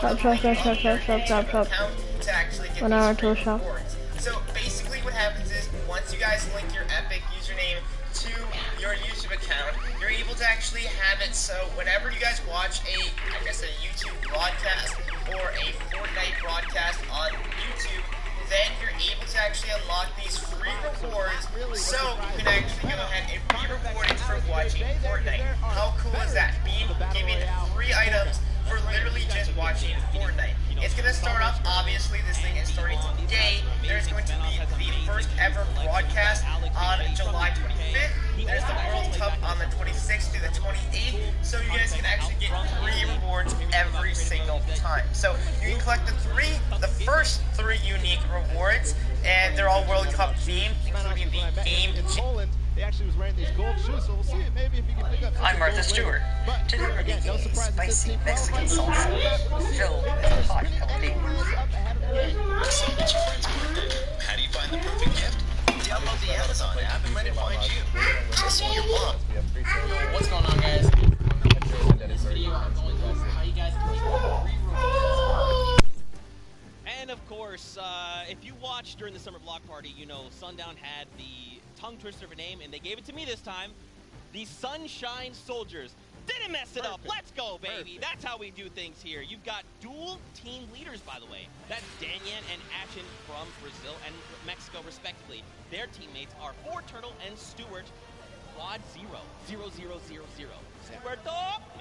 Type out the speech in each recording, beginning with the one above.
Trap, them trap, trap, trap, trap, trap, trap, trap. account to actually get 1 hour these to a free shop. rewards. So basically what happens is once you guys link your Epic username to your YouTube account, you're able to actually have it so whenever you guys watch a YouTube broadcast or a Fortnite broadcast on YouTube, then you're able to actually unlock these free rewards so you can actually go ahead and be rewarded for watching Fortnite. How cool is that? Being given free items for literally just watching Fortnite. It's going to start off, obviously, this thing is starting today. There's going to be the first ever broadcast on July 25th. There's the World Cup on the 26th through the 28th. So you guys can actually get free rewards every single time. So you can collect the first three unique rewards, and they're all World Cup themed, including the game. He actually was wearing these gold shoes, so we'll see maybe if he can pick up. I'm Martha Stewart. Today we're making a spicy Mexican salsa filled with hot jalapenos. So get your friends quick. How do you find the perfect gift? Download the Amazon app and let it find you. Just your mom. What's going on, guys? In this video, I'm going to how you guys can And of course, if you watched during the summer block party, you know Sundown had the tongue twister of a name, and they gave it to me this time. The Sunshine Soldiers. Didn't mess it up. Let's go, baby. That's how we do things here. You've got dual team leaders, by the way. That's Danyan and Ashen from Brazil and Mexico, respectively. Their teammates are Fortturtle and Stewart. Quad 0. 0, 0, 0, 0. Stewart,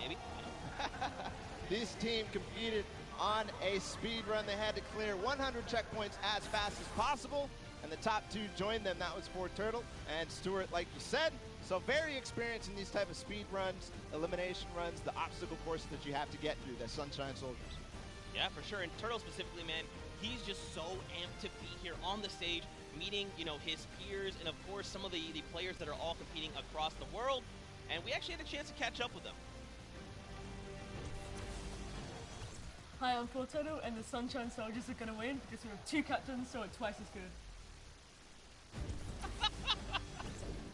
maybe. This team competed on a speed run. They had to clear 100 checkpoints as fast as possible, and the top two joined them. That was Fortturtle and Stewart, like you said. So very experienced in these type of speed runs, elimination runs, the obstacle courses that you have to get through, the Sunshine Soldiers. Yeah, for sure. And Turtle specifically, man, he's just so amped to be here on the stage, meeting, you know, his peers, and of course some of the players that are all competing across the world. And we actually had a chance to catch up with them. Hi, I'm Fortnite, and the Sunshine Soldiers are going to win because we have two captains, so it's twice as good.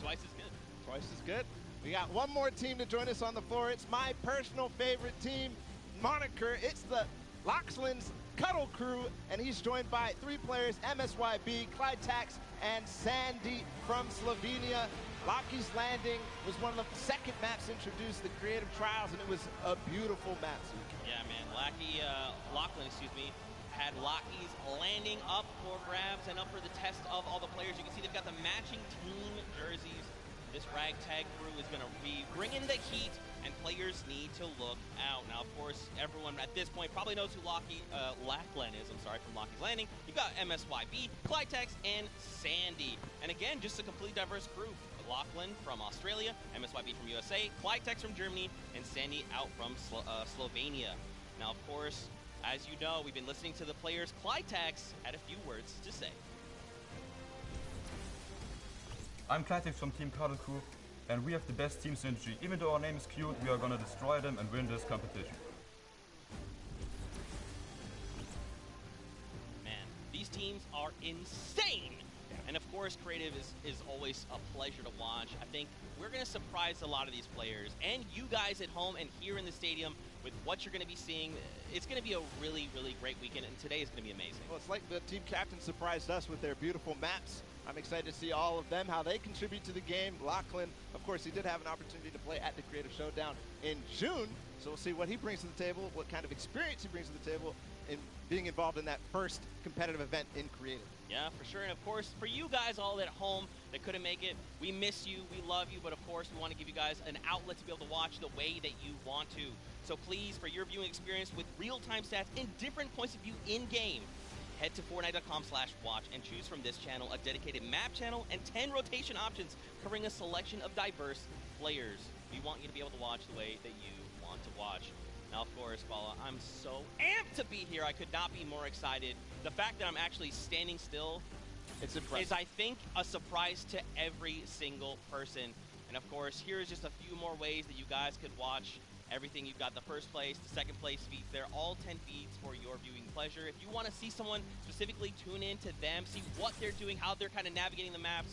Twice as good. Twice as good. We got one more team to join us on the floor. It's my personal favorite team moniker. It's the Loxland's Cuddle Crew, and he's joined by three players, MSYB, Clyde Tax, and Sandy from Slovenia. Lockie's Landing was one of the second maps introduced, the creative trials, and it was a beautiful map. Yeah, man. Lachlan, had Lockie's Landing up for grabs and up for the test of all the players. You can see they've got the matching team jerseys. This ragtag crew is going to be bringing the heat, and players need to look out. Now, of course, everyone at this point probably knows who Lachlan is. I'm sorry, from Lockie's Landing. You've got MSYB, Clytex, and Sandy. And again, just a completely diverse crew. Lachlan from Australia, MSYB from USA, Clytex from Germany, and Sandy out from Slovenia. Now, of course, as you know, we've been listening to the players. Clytex had a few words to say. I'm Clytex from Team Cuddle Crew, and we have the best team synergy. Even though our name is cute, we are gonna destroy them and win this competition. Man, these teams are insane! And of course, creative is always a pleasure to watch. I think we're going to surprise a lot of these players and you guys at home and here in the stadium with what you're going to be seeing. It's going to be a really, really great weekend, and today is going to be amazing. Well, it's like the team captain surprised us with their beautiful maps. I'm excited to see all of them, how they contribute to the game. Lachlan, of course, he did have an opportunity to play at the Creative Showdown in June, so we'll see what he brings to the table, what kind of experience he brings to the table in being involved in that first competitive event in Creative. Yeah, for sure. And of course, for you guys all at home that couldn't make it, we miss you, we love you, but of course, we want to give you guys an outlet to be able to watch the way that you want to. So please, for your viewing experience with real-time stats and different points of view in-game, head to Fortnite.com/watch and choose from this channel a dedicated map channel and 10 rotation options covering a selection of diverse players. We want you to be able to watch the way that you want to watch. Now, of course, Paula, I'm so amped to be here. I could not be more excited. The fact that I'm actually standing still is, I think, a surprise to every single person. And, of course, here's just a few more ways that you guys could watch everything. You've got the first place, the second place feeds there, all 10 feeds for your viewing pleasure. If you want to see someone specifically, tune in to them, see what they're doing, how they're kind of navigating the maps,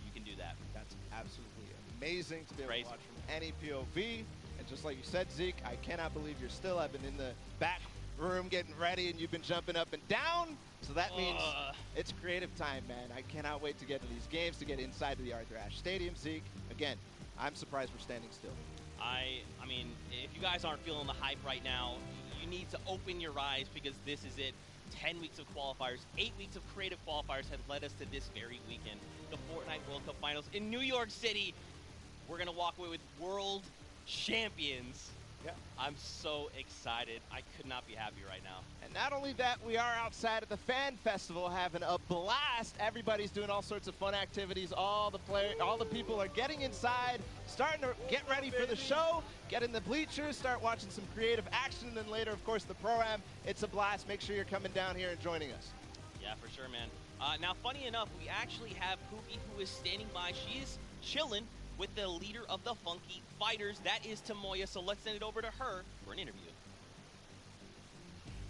you can do that. That's absolutely amazing to be able to watch from any POV. And just like you said, Zeke, I cannot believe you're still. I've been in the back room getting ready, and you've been jumping up and down. So that means it's creative time, man. I cannot wait to get to these games, to get inside to the Arthur Ashe Stadium. Zeke, again, I'm surprised we're standing still. I mean, if you guys aren't feeling the hype right now, you need to open your eyes because this is it. 10 weeks of qualifiers, 8 weeks of creative qualifiers have led us to this very weekend. The Fortnite World Cup Finals in New York City. We're going to walk away with world champions. Yeah. I'm so excited. I could not be happier right now. And not only that, we are outside at the Fan Festival having a blast. Everybody's doing all sorts of fun activities. All the people are getting inside, starting to get ready for the show, get in the bleachers, start watching some creative action, and then later, of course, the Pro-Am. It's a blast. Make sure you're coming down here and joining us. Yeah, for sure, man. Now, funny enough, we actually have Pookie, who is standing by. She is chilling with the leader of the Funky Fighters. That is Tamoya, so let's send it over to her for an interview.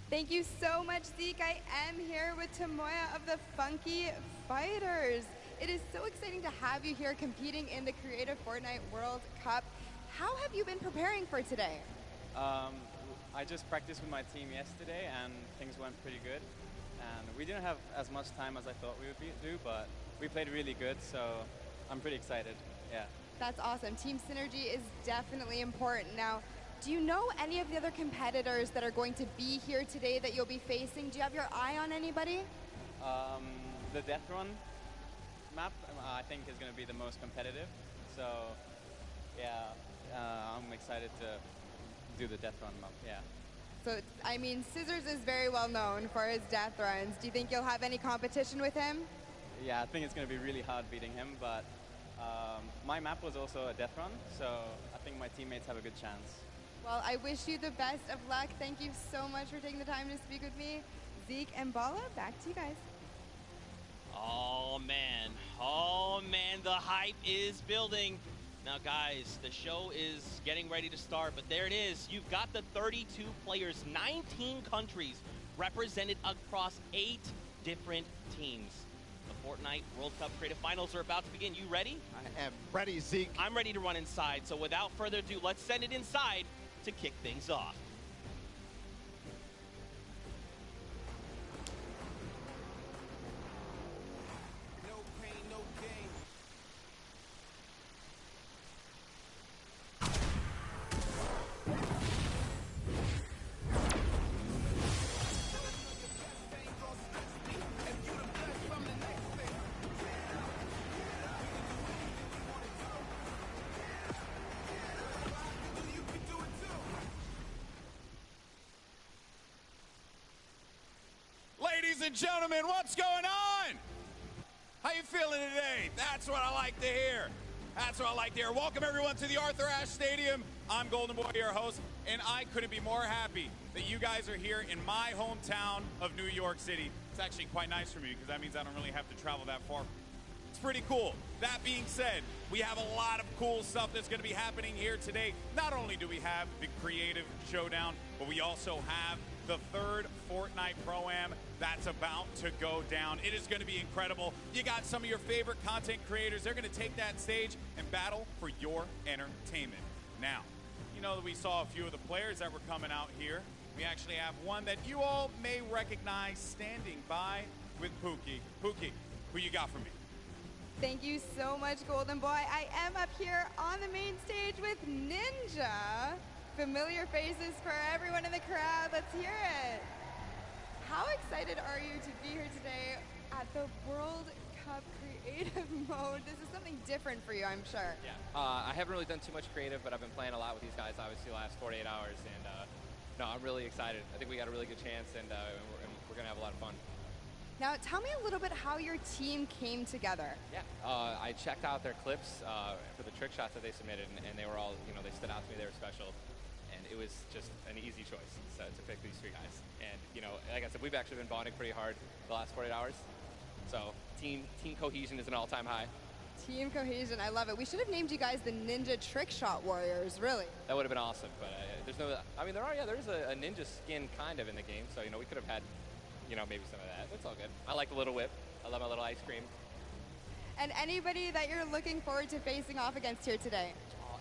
Thank you so much, Zeke. I am here with Tamoya of the Funky Fighters. It is so exciting to have you here competing in the Creative Fortnite World Cup. How have you been preparing for today? I just practiced with my team yesterday and things went pretty good. And we didn't have as much time as I thought we would do, but we played really good, so I'm pretty excited. Yeah. That's awesome. Team synergy is definitely important. Now, do you know any of the other competitors that are going to be here today that you'll be facing? Do you have your eye on anybody? The Death Run map, I think, is going to be the most competitive. So, yeah, I'm excited to do the Death Run map, yeah. So, I mean, Scissors is very well known for his death runs. Do you think you'll have any competition with him? Yeah, I think it's going to be really hard beating him, but my map was also a death run, so I think my teammates have a good chance. Well, I wish you the best of luck. Thank you so much for taking the time to speak with me. Zeke and Bala, back to you guys. Oh, man, the hype is building. Now, guys, the show is getting ready to start, but there it is. You've got the 32 players, 19 countries represented across 8 different teams. The Fortnite World Cup Creative Finals are about to begin. You ready? I am ready, Zeke. I'm ready to run inside, so without further ado, let's send it inside to kick things off. No pain, no gain. Ladies and gentlemen, what's going on? How you feeling today? That's what I like to hear. That's what I like to hear. Welcome everyone to the Arthur Ashe Stadium. I'm Golden Boy, your host, and I couldn't be more happy that you guys are here in my hometown of New York City. It's actually quite nice for me because that means I don't really have to travel that far. It's pretty cool. That being said, we have a lot of cool stuff that's going to be happening here today. Not only do we have the Creative Showdown, but we also have the third Fortnite Pro-Am that's about to go down. It is going to be incredible. You got some of your favorite content creators. They're going to take that stage and battle for your entertainment. Now, you know that we saw a few of the players that were coming out here. We actually have one that you all may recognize standing by with Pookie. Pookie, who you got for me? Thank you so much, Golden Boy. I am up here on the main stage with Ninja. Familiar faces for everyone in the crowd. Let's hear it. How excited are you to be here today at the World Cup Creative Mode? This is something different for you, I'm sure. Yeah, I haven't really done too much creative, but I've been playing a lot with these guys, obviously, the last 48 hours, and no, I'm really excited. I think we got a really good chance, and we're going to have a lot of fun. Now, tell me a little bit how your team came together. Yeah, I checked out their clips for the trick shots that they submitted, and they were all, you know, they stood out to me, they were special. And it was just an easy choice to pick these 3 guys. And, you know, like I said, we've actually been bonding pretty hard the last 48 hours. So team cohesion is an all-time high. Team cohesion, I love it. We should have named you guys the Ninja Trick Shot Warriors, really. That would have been awesome, but there's no, I mean, there's a ninja skin kind of in the game, so, you know, we could have had, you know, maybe some of that. It's all good. I like the little whip. I love my little ice cream. And anybody that you're looking forward to facing off against here today?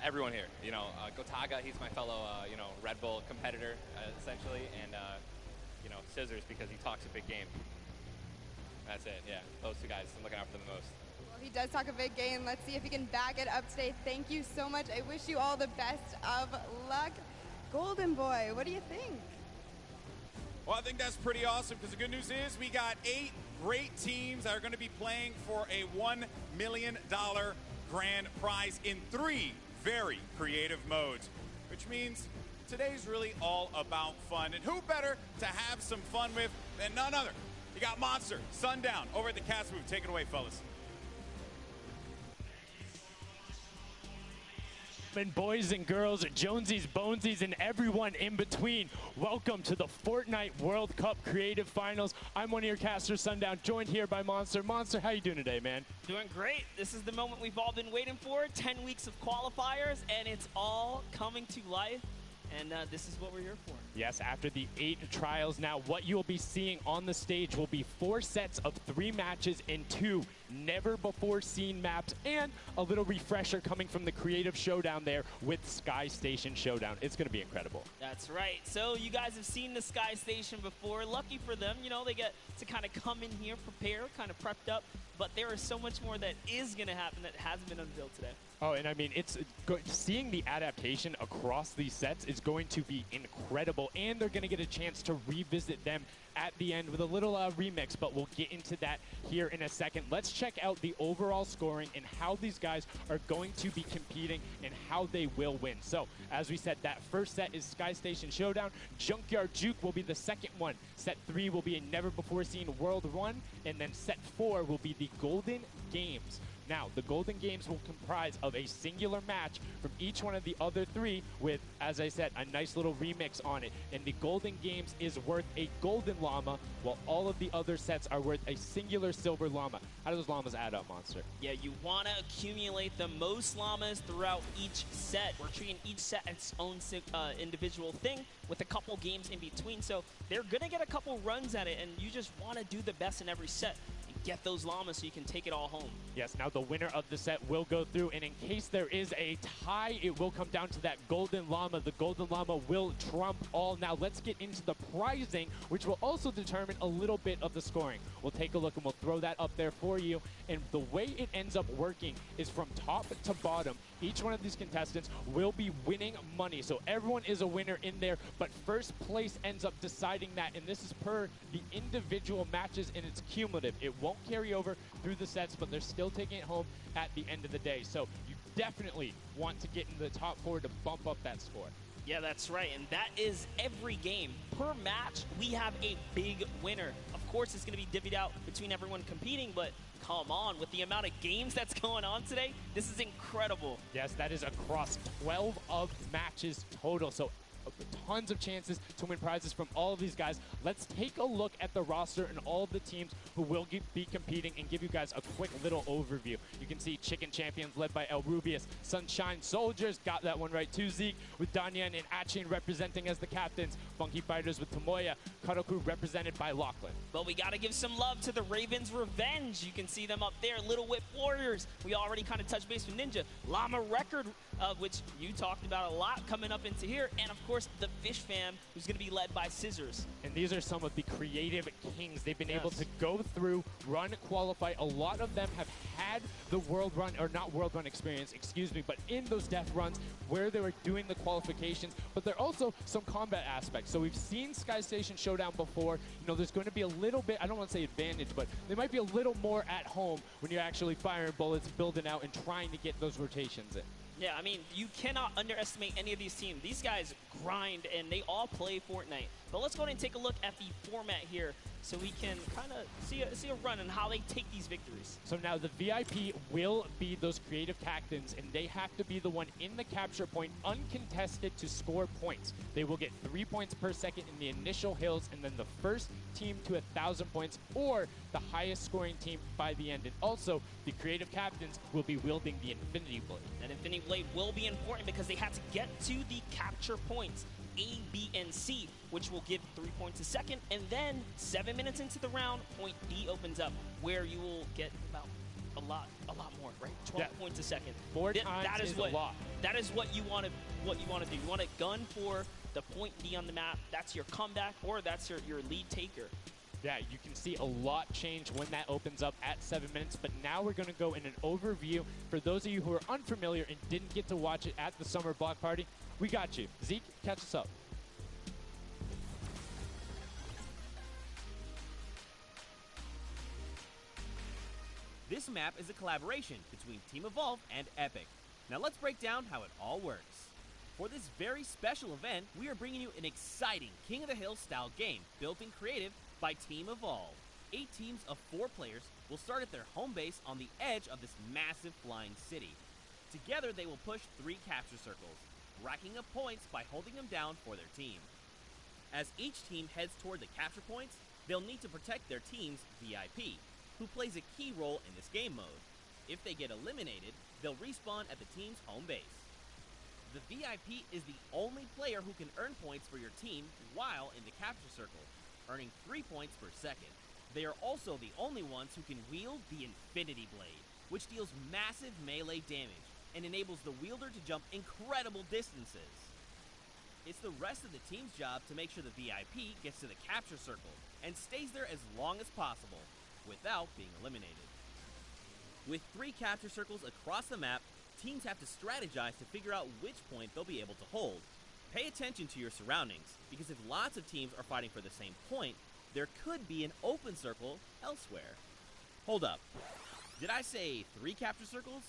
Everyone here, you know, Gotaga, he's my fellow, you know, Red Bull competitor, essentially, and you know, Scissors because he talks a big game. That's it, yeah. Those two guys I'm looking out for the most. Well, he does talk a big game. Let's see if he can back it up today. Thank you so much. I wish you all the best of luck. Golden Boy, what do you think? Well, I think that's pretty awesome because the good news is we got 8 great teams that are going to be playing for a $1 million grand prize in 3 very creative modes, which means today's really all about fun. And who better to have some fun with than none other? You got Monster, Sundown over at the cast booth. Take it away, fellas. And boys and girls, Jonesies, Bonesies, and everyone in between, welcome to the Fortnite World Cup Creative Finals. I'm one of your casters, Sundown, joined here by Monster. Monster, how you doing today, man? Doing great. This is the moment we've all been waiting for. 10 weeks of qualifiers, and it's all coming to life. And this is what we're here for. Yes, after the 8 trials now, what you'll be seeing on the stage will be 4 sets of 3 matches in 2 never-before-seen maps, and a little refresher coming from the Creative Showdown there with Sky Station Showdown. It's going to be incredible. That's right. So you guys have seen the Sky Station before. Lucky for them, you know, they get to kind of come in here, prepare, kind of prepped up. But there is so much more that is going to happen that hasn't been unveiled today. Oh, and I mean, seeing the adaptation across these sets is going to be incredible, and they're going to get a chance to revisit them at the end with a little remix, but we'll get into that here in a second. Let's check out the overall scoring and how these guys are going to be competing and how they will win. So, as we said, that first set is Sky Station Showdown. Junkyard Juke will be the second one. Set 3 will be a never-before-seen World 1, and then set 4 will be the Golden Games. Now, the Golden Games will comprise of a singular match from each one of the other 3 with, as I said, a nice little remix on it. And the Golden Games is worth a golden llama, while all of the other sets are worth a singular silver llama. How do those llamas add up, Monster? Yeah, you want to accumulate the most llamas throughout each set. We're treating each set its own individual thing with a couple games in between. So they're going to get a couple runs at it, and you just want to do the best in every set. Get those llamas so you can take it all home. Yes, now the winner of the set will go through, and in case there is a tie, it will come down to that golden llama. The golden llama will trump all. Now let's get into the prizing, which will also determine a little bit of the scoring. We'll take a look and we'll throw that up there for you. And the way it ends up working is from top to bottom. Each one of these contestants will be winning money. So everyone is a winner in there, but first place ends up deciding that. And this is per the individual matches, and it's cumulative. It won't carry over through the sets, but they're still taking it home at the end of the day. So you definitely want to get into the top 4 to bump up that score. Yeah, that's right, and that is every game. Per match, we have a big winner. Of course, it's going to be divvied out between everyone competing, but come on, with the amount of games that's going on today, this is incredible. Yes, that is across 12 of matches total, so tons of chances to win prizes from all of these guys. Let's take a look at the roster and all of the teams who will be competing and give you guys a quick little overview. You can see Chicken Champions led by El Rubius. Sunshine Soldiers got that one right too, Zeke, with Danyan and Achin representing as the captains. Funky Fighters with Tomoya. Cuddle Crew represented by Lachlan. But we got to give some love to the Ravens Revenge. You can see them up there. Little Whip Warriors. We already kind of touched base with Ninja. Llama Record, which you talked about a lot coming up into here. And of course, the Fish Fam, who's going to be led by Scissors. And these are some of the creative kings. They've been able to go through, run, qualify. A lot of them have had the world run, or not world run experience, excuse me, but in those death runs where they were doing the qualifications, but there are also some combat aspects. So we've seen Sky Station Showdown before. You know, there's going to be a little bit, I don't want to say advantage, but they might be a little more at home when you're actually firing bullets, building out, and trying to get those rotations in. Yeah, I mean, you cannot underestimate any of these teams. These guys grind, and they all play Fortnite. But let's go ahead and take a look at the format here so we can kind of see a run and how they take these victories. So now the VIP will be those creative captains, and they have to be the one in the capture point uncontested to score points. They will get 3 points per second in the initial hills, and then the first team to 1,000 points or the highest scoring team by the end. And also, the creative captains will be wielding the Infinity Blade. That Infinity Blade will be important because they have to get to the capture points. A, B, and C, which will give 3 points a second, and then 7 minutes into the round, point D opens up, where you will get about a lot more, right? 12 points a second. Four times is a lot. That is what you want to do. You want to gun for the point D on the map, that's your comeback, or that's your lead taker. Yeah, you can see a lot change when that opens up at 7 minutes, but now we're going to go in an overview. For those of you who are unfamiliar and didn't get to watch it at the summer block party, we got you. Zeke, catch us up. This map is a collaboration between Team Evolve and Epic. Now let's break down how it all works. For this very special event, we are bringing you an exciting King of the Hill style game built in creative by Team Evolve. 8 teams of 4 players will start at their home base on the edge of this massive flying city. Together they will push 3 capture circles, racking up points by holding them down for their team. As each team heads toward the capture points, they'll need to protect their team's VIP, who plays a key role in this game mode. If they get eliminated, they'll respawn at the team's home base. The VIP is the only player who can earn points for your team while in the capture circle, earning 3 points per second. They are also the only ones who can wield the Infinity Blade, which deals massive melee damage and enables the wielder to jump incredible distances. It's the rest of the team's job to make sure the VIP gets to the capture circle and stays there as long as possible, without being eliminated. With 3 capture circles across the map, teams have to strategize to figure out which point they'll be able to hold. Pay attention to your surroundings, because if lots of teams are fighting for the same point, there could be an open circle elsewhere. Hold up. Did I say 3 capture circles?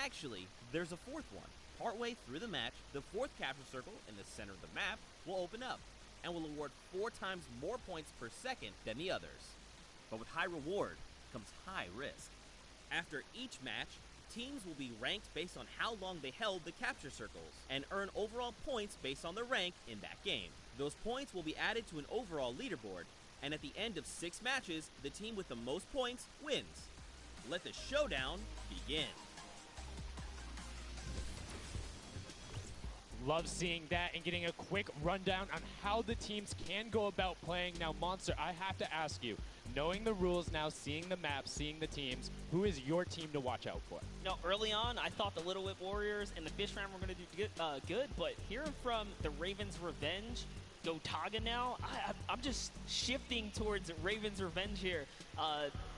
Actually, there's a 4th one. Partway through the match, the 4th capture circle in the center of the map will open up, and will award 4 times more points per second than the others. But with high reward comes high risk. After each match, teams will be ranked based on how long they held the capture circles, and earn overall points based on their rank in that game. Those points will be added to an overall leaderboard, and at the end of 6 matches, the team with the most points wins. Let the showdown begin. Love seeing that and getting a quick rundown on how the teams can go about playing. Now, Monster, I have to ask you, knowing the rules now, seeing the map, seeing the teams, who is your team to watch out for? No, early on, I thought the Little Whip Warriors and the Fish Ram were going to do good, but hearing from the Ravens Revenge, Gotaga now, I'm just shifting towards Ravens Revenge here.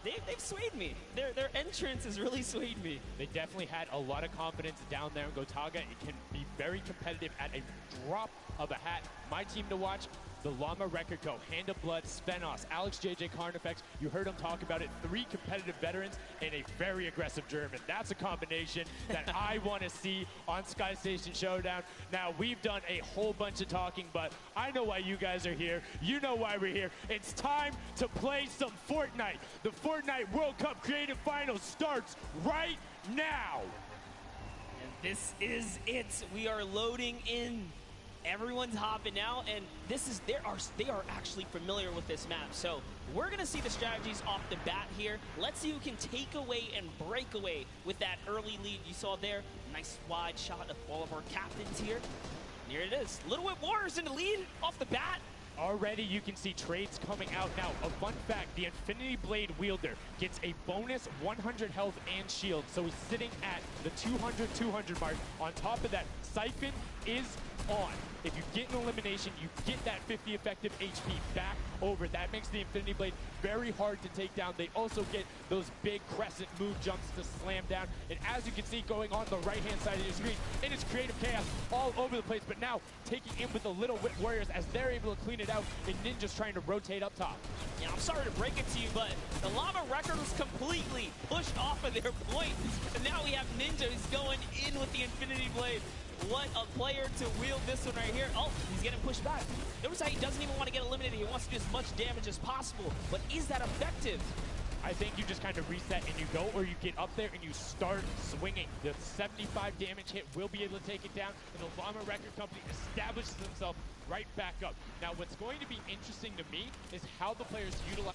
They've swayed me. Their entrance has really swayed me. They definitely had a lot of confidence down there in Gotaga. It can be very competitive at a drop of a hat. My team to watch, the Llama Record Co., Hand of Blood, Spenos, Alex JJ Carnifex. You heard him talk about it. 3 competitive veterans and a very aggressive German. That's a combination that I want to see on Sky Station Showdown. Now, we've done a whole bunch of talking, but I know why you guys are here. You know why we're here. It's time to play some Fortnite. The Fortnite World Cup Creative Finals starts right now. And this is it. We are loading in. Everyone's hopping out, and they are actually familiar with this map. So we're gonna see the strategies off the bat here. Let's see who can take away and break away with that early lead you saw there. Nice wide shot of all of our captains here. And here it is. Little Whip Warriors in the lead off the bat. Already you can see trades coming out now. A fun fact, the Infinity Blade wielder gets a bonus 100 health and shield. So he's sitting at the 200 mark. On top of that, Siphon is on. If you get an elimination, you get that 50 effective HP back over. That makes the Infinity Blade very hard to take down. They also get those big crescent move jumps to slam down. And as you can see going on the right-hand side of your screen, it is creative chaos all over the place. But now taking in with the Little Whip Warriors as they're able to clean it out, and Ninja's trying to rotate up top. Yeah, I'm sorry to break it to you, but the Llama Record was completely pushed off of their point. And now we have Ninja who's going in with the Infinity Blade. What a player to wield this one right here. Oh, he's getting pushed back. Notice how he doesn't even want to get eliminated. He wants to do as much damage as possible. But is that effective? I think you just kind of reset and you go, or you get up there and you start swinging. The 75 damage hit will be able to take it down, and the Llama Record Company establishes themselves right back up. Now, what's going to be interesting to me is how the players utilize.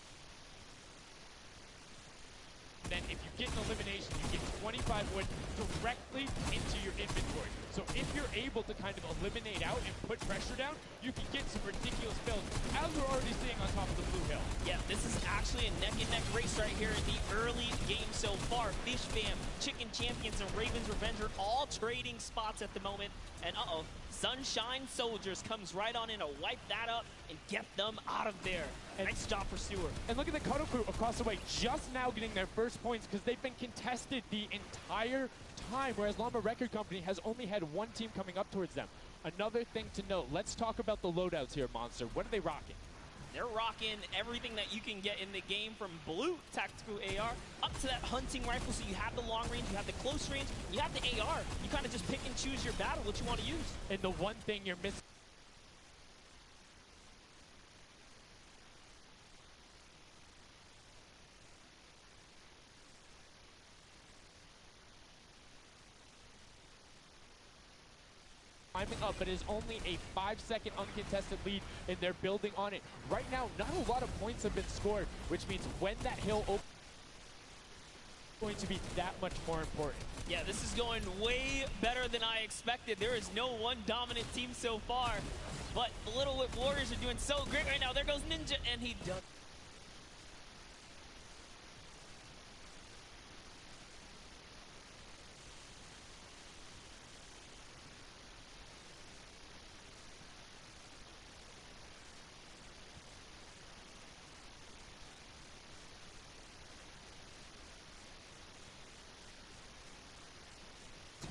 Then if you get an elimination, you get 25 wood directly into your inventory. So if you're able to kind of eliminate out and put pressure down, you can get some ridiculous builds, as we're already seeing on top of the Blue Hill. Yeah, this is actually a neck-and-neck race right here in the early game so far. Fish Fam, Chicken Champions, and Ravens Revenge are all trading spots at the moment. And uh-oh, Sunshine Soldiers comes right on in to wipe that up and get them out of there. Nice job for Stewart. And look at the Cuddle Crew across the way, just now getting their first points because they've been contested the entire time, whereas Llama Record Company has only had one team coming up towards them. Another thing to note, let's talk about the loadouts here, Monster. What are they rocking? They're rocking everything that you can get in the game, from blue tactical AR up to that hunting rifle. So you have the long range, you have the close range, you have the AR. You kind of just pick and choose your battle, what you want to use. And the one thing you're missing climbing up, but it is only a 5-second uncontested lead, and they're building on it. Right now, not a lot of points have been scored, which means when that hill opens, it's going to be that much more important. Yeah, this is going way better than I expected. There is no one dominant team so far, but the Little Whip Warriors are doing so great right now. There goes Ninja, and he does.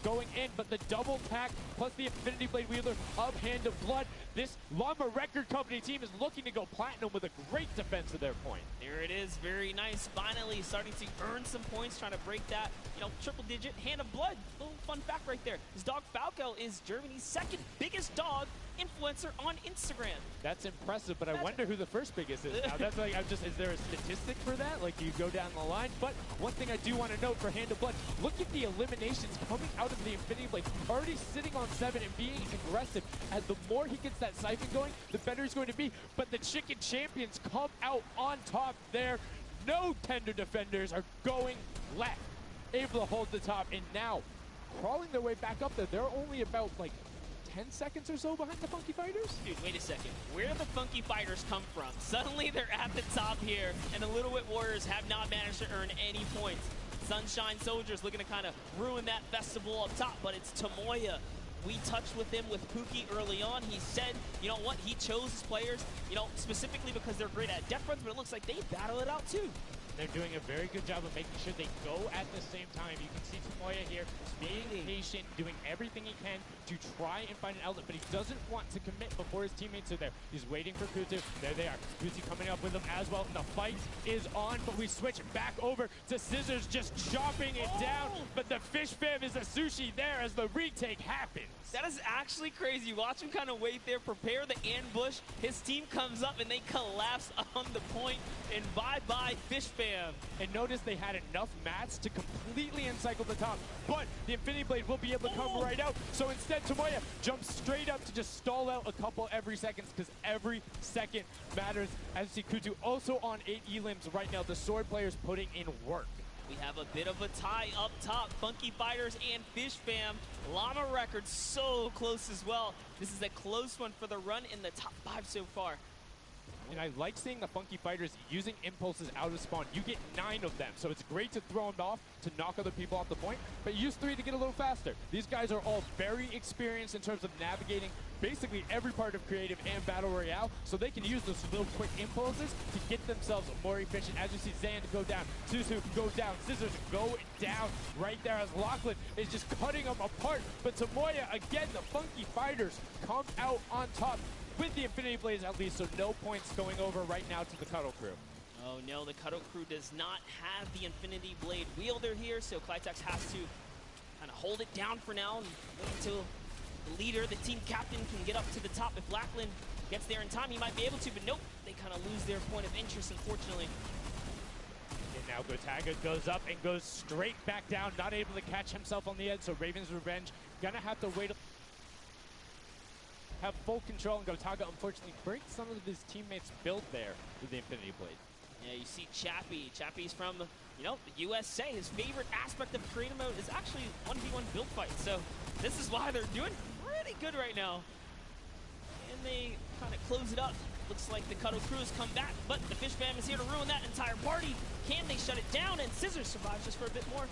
Going in, but the double pack plus the Infinity Blade wielder of Hand of Blood. This Llama Record Company team is looking to go platinum with a great defense of their point. There it is, very nice. Finally starting to earn some points, trying to break that, triple digit Hand of Blood. Little fun fact right there. His dog Falco is Germany's second biggest dog influencer on Instagram. That's impressive, but I wonder who the first biggest is now. That's like, is there a statistic for that? Like, do you go down the line? But one thing I do want to note for Hand of Blood, look at the eliminations coming out of the Infinity Blade. Already sitting on 7 and being aggressive. As the more he gets that siphon going, the better he's going to be. But the Chicken Champions come out on top there. No tender defenders are going left. Able to hold the top, and now crawling their way back up there. They're only about, 10 seconds or so behind the Funky Fighters? Dude, wait a second. Where do the Funky Fighters come from? Suddenly they're at the top here, and the Little Whip Warriors have not managed to earn any points. Sunshine Soldiers looking to kind of ruin that festival up top, but it's Tomoya. We touched with him with Pookie early on. He said, you know what, he chose his players, specifically because they're great at death runs, but it looks like they battle it out too. They're doing a very good job of making sure they go at the same time. You can see Tomoya here being patient, doing everything he can to try and find an outlet, but he doesn't want to commit before his teammates are there. He's waiting for Kutu. There they are. Kutu coming up with him as well. The fight is on, but we switch back over to Scissors just chopping it down, but the Fish Fam is a sushi there as the retake happens. That is actually crazy. Watch him kind of wait there, prepare the ambush. His team comes up and they collapse on the point, and bye-bye Fish Fam. And notice they had enough mats to completely encircle the top, but the Infinity Blade will be able to come right out. So instead, Tomoya jumps straight up to just stall out a couple every seconds, because every second matters. As you see Kutu also on 8 elims right now. The sword players putting in work. We have a bit of a tie up top. Funky Fighters and Fish Fam. Llama Records so close as well. This is a close one for the run in the top 5 so far. And I like seeing the Funky Fighters using impulses out of spawn. You get 9 of them, so it's great to throw them off to knock other people off the point, but use 3 to get a little faster. These guys are all very experienced in terms of navigating basically every part of creative and battle royale, so they can use those little quick impulses to get themselves more efficient. As you see Zan go down, Suzu go down, Scissors go down right there as Lachlan is just cutting them apart. But Tomoya, again, the Funky Fighters come out on top with the Infinity Blades at least, so no points going over right now to the Cuddle Crew. Oh no, the Cuddle Crew does not have the Infinity Blade wielder here, so Clitex has to kind of hold it down for now and wait until the leader, the team captain, can get up to the top. If Lachlan gets there in time, he might be able to, but nope, they kind of lose their point of interest, unfortunately. And now Gotaga goes up and goes straight back down, not able to catch himself on the edge, so Raven's Revenge gonna have to wait, have full control, and Gotaga unfortunately breaks some of his teammates' build there with the Infinity Blade. Yeah, you see Chappie. Chappie's from, the USA. His favorite aspect of creative mode is actually 1v1 build fights. So this is why they're doing pretty good right now. And they kind of close it up. Looks like the Cuddle Crew has come back, but the Fish Fam is here to ruin that entire party. Can they shut it down? And Scissors survives just for a bit more.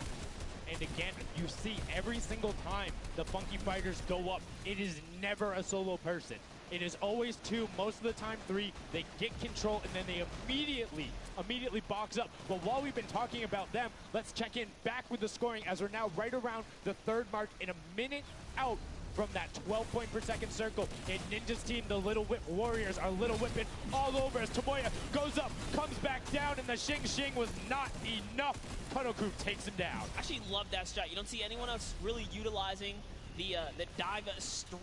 And again, you see every single time the Funky Fighters go up, it is never a solo person. It is always two, most of the time three. They get control and then they immediately box up. But while we've been talking about them, let's check in back with the scoring as we're now right around the third mark in a minute out from that 12 point per second circle. And Ninja's team, the Little Whip Warriors, are Little Whipping all over as Tomoya goes up, comes back down, and the Shing was not enough. Cuddle Crew takes him down. I actually love that strat. You don't see anyone else really utilizing the dive straight.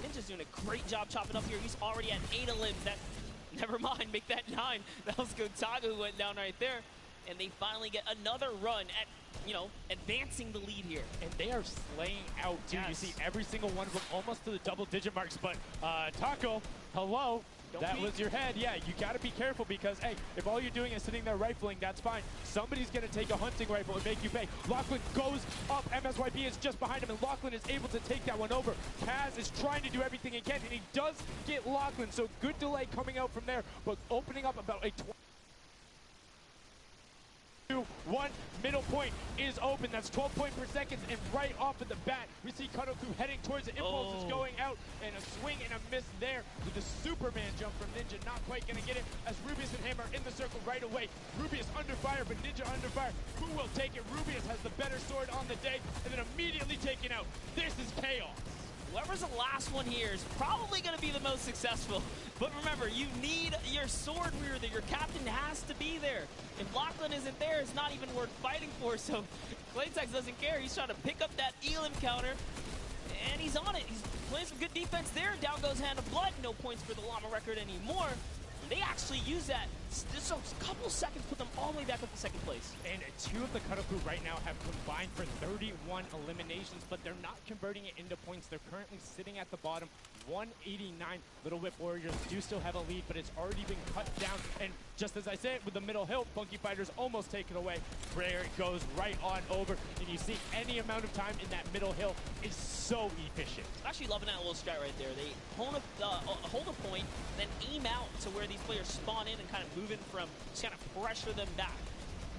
Ninja's doing a great job chopping up here. He's already at 8 limbs. That, never mind, make that 9. That was Gotaga who went down right there. And they finally get another run at, you know, advancing the lead here. And they are slaying out, too. Yes. You see every single one of them almost to the double-digit marks. But, Taco, hello. That was your head. Yeah, you got to be careful because, hey, if all you're doing is sitting there rifling, that's fine. Somebody's going to take a hunting rifle and make you pay. Lachlan goes up. MSYB is just behind him, and Lachlan is able to take that one over. Kaz is trying to do everything he can, and he does get Lachlan. So good delay coming out from there, but opening up about a 1 middle point is open. That's 12 point per second, and right off of the bat, we see Cuddle Crew heading towards it. Impulse is going out, and a swing and a miss there with the Superman jump from Ninja. Not quite going to get it as Rubius and Hammer in the circle right away. Rubius under fire, but Ninja under fire. Who will take it? Rubius has the better sword on the day, and then immediately taken out. This is chaos. Whoever's the last one here is probably going to be the most successful. But remember, you need your sword wielder. Your captain has to be there. If Lachlan isn't there, it's not even worth fighting for. So Claytex doesn't care. He's trying to pick up that Elim counter. And he's on it. He's playing some good defense there. Down goes Hand of Blood. No points for the Llama record anymore. They actually use that. Just a couple seconds put them all the way back up to second place. And two of the Cuddle Crew right now have combined for 31 eliminations, but they're not converting it into points. They're currently sitting at the bottom, 189. Little Whip Warriors do still have a lead, but it's already been cut down. And just as I said, with the middle hill, Funky Fighters almost take it away. Prayer goes right on over, and you see any amount of time in that middle hill is so efficient. I'm actually loving that little strat right there. They hold a point, then aim out to where these players spawn in and kind of move in from, just kind of pressure them back.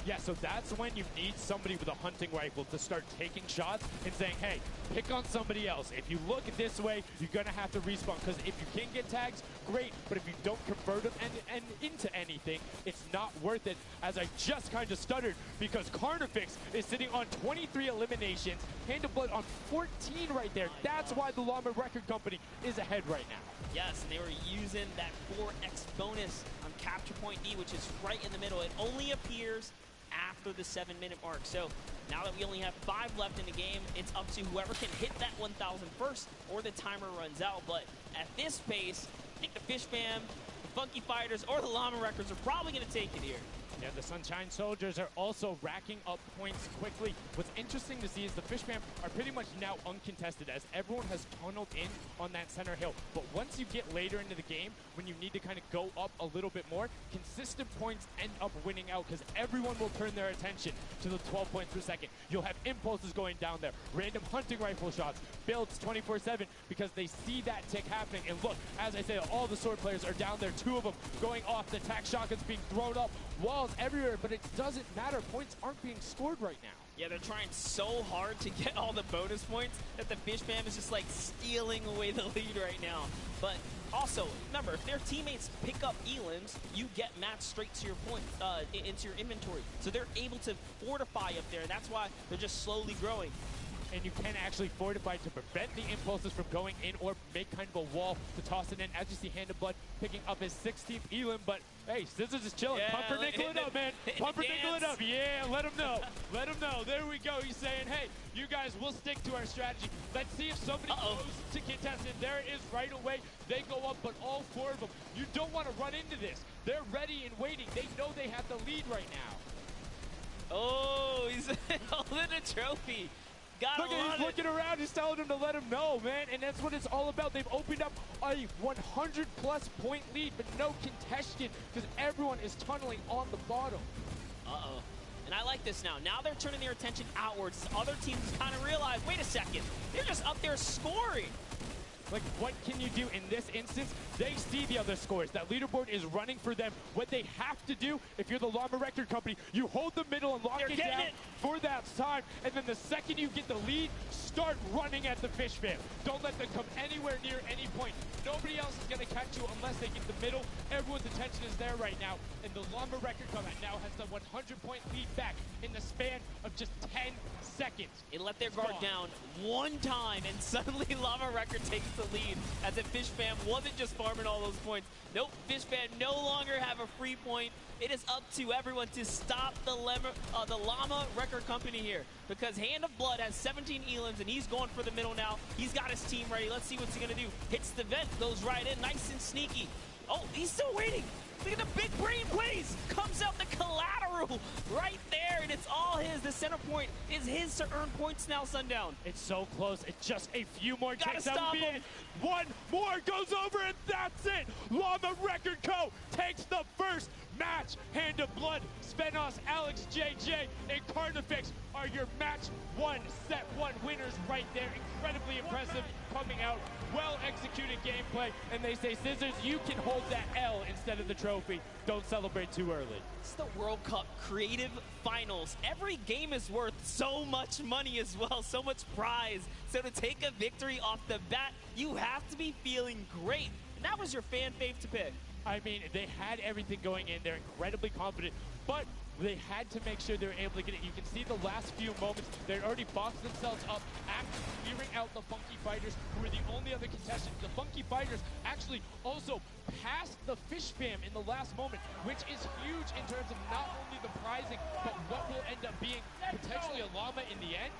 Yeah, so that's when you need somebody with a hunting rifle to start taking shots and saying, hey, pick on somebody else. If you look this way, you're going to have to respawn, because if you can get tags, great, but if you don't convert them and into anything, it's not worth it, as I just kind of stuttered, because Carnifex is sitting on 23 eliminations, Hand of Blood on 14 right there. That's why the Llama Record Company is ahead right now. Yes, and they were using that 4x bonus on Capture Point D, which is right in the middle. It only appears after the 7-minute mark. So now that we only have 5 left in the game, it's up to whoever can hit that 1,000 first or the timer runs out. But at this pace, I think the Fish Fam, the Funky Fighters, or the Llama Records are probably going to take it here. Yeah, the Sunshine Soldiers are also racking up points quickly. What's interesting to see is the Fish Fam are pretty much now uncontested, as everyone has tunneled in on that center hill. But once you get later into the game, when you need to kind of go up a little bit more, consistent points end up winning out, because everyone will turn their attention to the 12 points per second. You'll have impulses going down there, random hunting rifle shots, builds 24/7, because they see that tick happening. And look, as I said, all the sword players are down there, 2 of them going off, the attack shotguns being thrown up, walls everywhere, but it doesn't matter. Points aren't being scored right now. Yeah, they're trying so hard to get all the bonus points that the Fish Fam is just like stealing away the lead right now. But also, remember, if their teammates pick up elims, you get matched straight to your point, into your inventory. So they're able to fortify up there, and that's why they're just slowly growing. And you can actually fortify to prevent the impulses from going in or make kind of a wall to toss it in. As you see, Hand of Blood picking up his 16th elim, but hey, Scissors is chilling. Yeah, Pumpernickel it up, man. Pumpernickel it up. Yeah, let him know. Let him know. There we go. He's saying, hey, you guys, we'll stick to our strategy. Let's see if somebody goes to contestant. There it is right away. They go up, but all 4 of them. You don't want to run into this. They're ready and waiting. They know they have the lead right now. Oh, he's holding a trophy. Look, he's looking around, he's telling him to let him know, man, and that's what it's all about. They've opened up a 100-plus point lead, but no contention, because everyone is tunneling on the bottom. Uh-oh. And I like this now. Now they're turning their attention outwards. Other teams kind of realize, wait a second, they're just up there scoring. Like, what can you do in this instance? They see the other scores. That leaderboard is running for them. What they have to do, if you're the Llama Record Company, you hold the middle and lock it down for that time. And then the second you get the lead, start running at the Fish Fam. Don't let them come anywhere near any point. Nobody else is going to catch you unless they get the middle. Everyone's attention is there right now. And the Llama Record Company now has the 100-point lead back in the span of just 10 seconds. It let their guard down one time, and suddenly Llama Record takes the lead, as if Fish Fam wasn't just farming all those points. Nope, Fish Fam no longer have a free point. It is up to everyone to stop the Llama Record Company here, because Hand of Blood has 17 elims, and he's going for the middle now. He's got his team ready. Let's see what's he going to do. Hits the vent, goes right in, nice and sneaky. Oh, he's still waiting. Look at the big brain plays. Comes out the collateral right there, and it's all his. The center point is his to earn points now, Sundown. It's so close. It's just a few more Gotta takes. That would be it. One more goes over, and that's it. Llama Record Co. takes the first match. Hand of Blood, Spenos, Alex JJ, and Carnifex are your match one, set one winners right there. Incredibly impressive coming out. Well executed gameplay, and they say, Scissors, you can hold that L instead of the trophy. Don't celebrate too early. It's the World Cup Creative Finals. Every game is worth so much money as well, so much prize. So to take a victory off the bat, you have to be feeling great. And that was your fan fave to pick. I mean, they had everything going in. They're incredibly confident, but they had to make sure they were able to get it. You can see the last few moments, they'd already boxed themselves up after clearing out the Funky Fighters, who were the only other contestants. The Funky Fighters actually also passed the Fish Fam in the last moment, which is huge in terms of not only the prizing, but what will end up being potentially a llama in the end.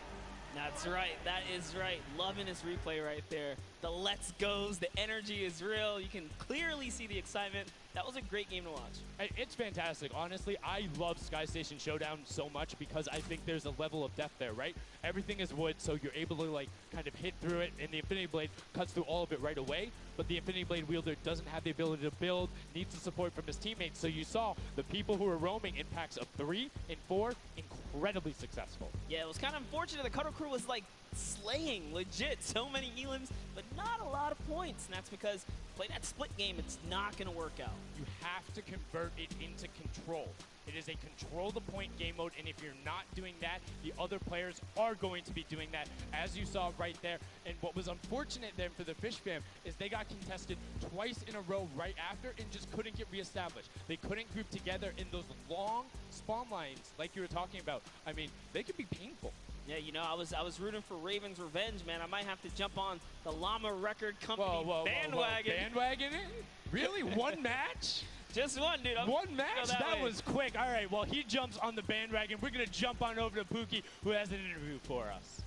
That's right. That is right. Loving this replay right there. The let's goes, the energy is real. You can clearly see the excitement. That was a great game to watch. It's fantastic. Honestly, I love Sky Station Showdown so much because I think there's a level of depth there, right? Everything is wood, so you're able to like kind of hit through it, and the Infinity Blade cuts through all of it right away. But the Infinity Blade wielder doesn't have the ability to build, needs the support from his teammates. So you saw the people who were roaming in packs of 3 and 4, incredibly successful. Yeah, it was kind of unfortunate. The Cuddle Crew was like slaying, legit, so many elims, but not a lot of points. And that's because play that split game, it's not going to work out. You have to convert it into control. It is a control the point game mode, and if you're not doing that, the other players are going to be doing that, as you saw right there. And what was unfortunate then for the Fish Fam is they got contested twice in a row right after and just couldn't get reestablished. They couldn't group together in those long spawn lines like you were talking about. I mean, they could be painful. Yeah, you know, I was rooting for Raven's revenge, man. I might have to jump on the Llama Record Company bandwagon. Bandwagon it? Really? One match? Just one, dude. One match? That was quick. All right, well, he jumps on the bandwagon. We're going to jump on over to Pookie, who has an interview for us.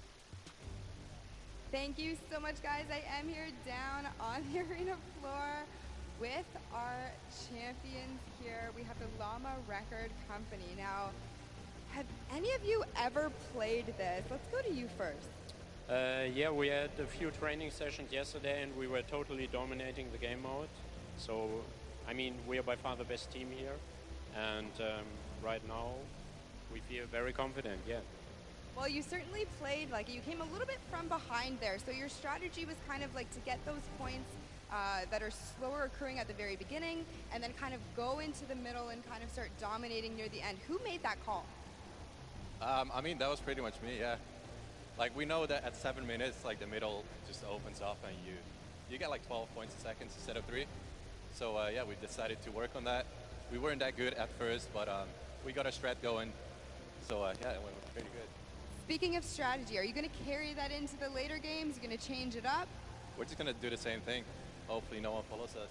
Thank you so much, guys. I am here down on the arena floor with our champions here. We have the Llama Record Company. Now, have any of you ever played this? Let's go to you first. Yeah, we had a few training sessions yesterday, and we were totally dominating the game mode. So, I mean, we are by far the best team here, and right now we feel very confident, yeah. Well, you certainly played like you came a little bit from behind there, so your strategy was kind of like to get those points that are slower accruing at the very beginning, and then kind of go into the middle and kind of start dominating near the end. Who made that call? I mean, that was pretty much me, yeah. Like, we know that at 7 minutes, like, the middle just opens up and you get like 12 points a second instead of 3. So, yeah, we decided to work on that. We weren't that good at first, but we got our strat going. So, yeah, it went pretty good. Speaking of strategy, are you going to carry that into the later games? You're going to change it up? We're just going to do the same thing. Hopefully no one follows us.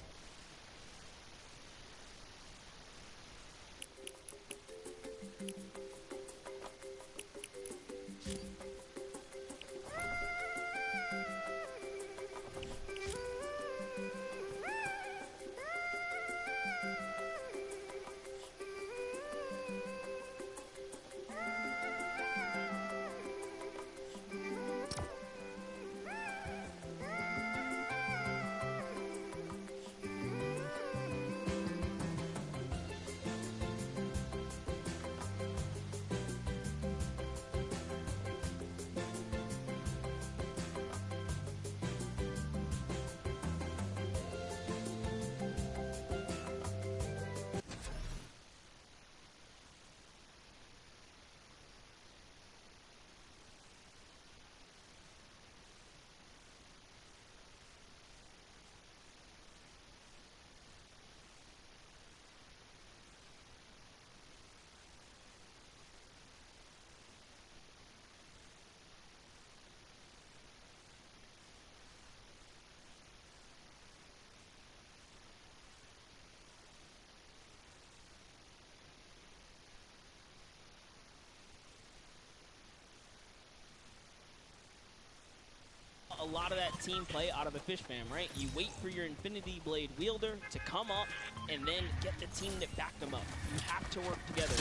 a lot of that team play out of the Fish Fam, right? You wait for your Infinity Blade wielder to come up and then get the team that backed them up. You have to work together.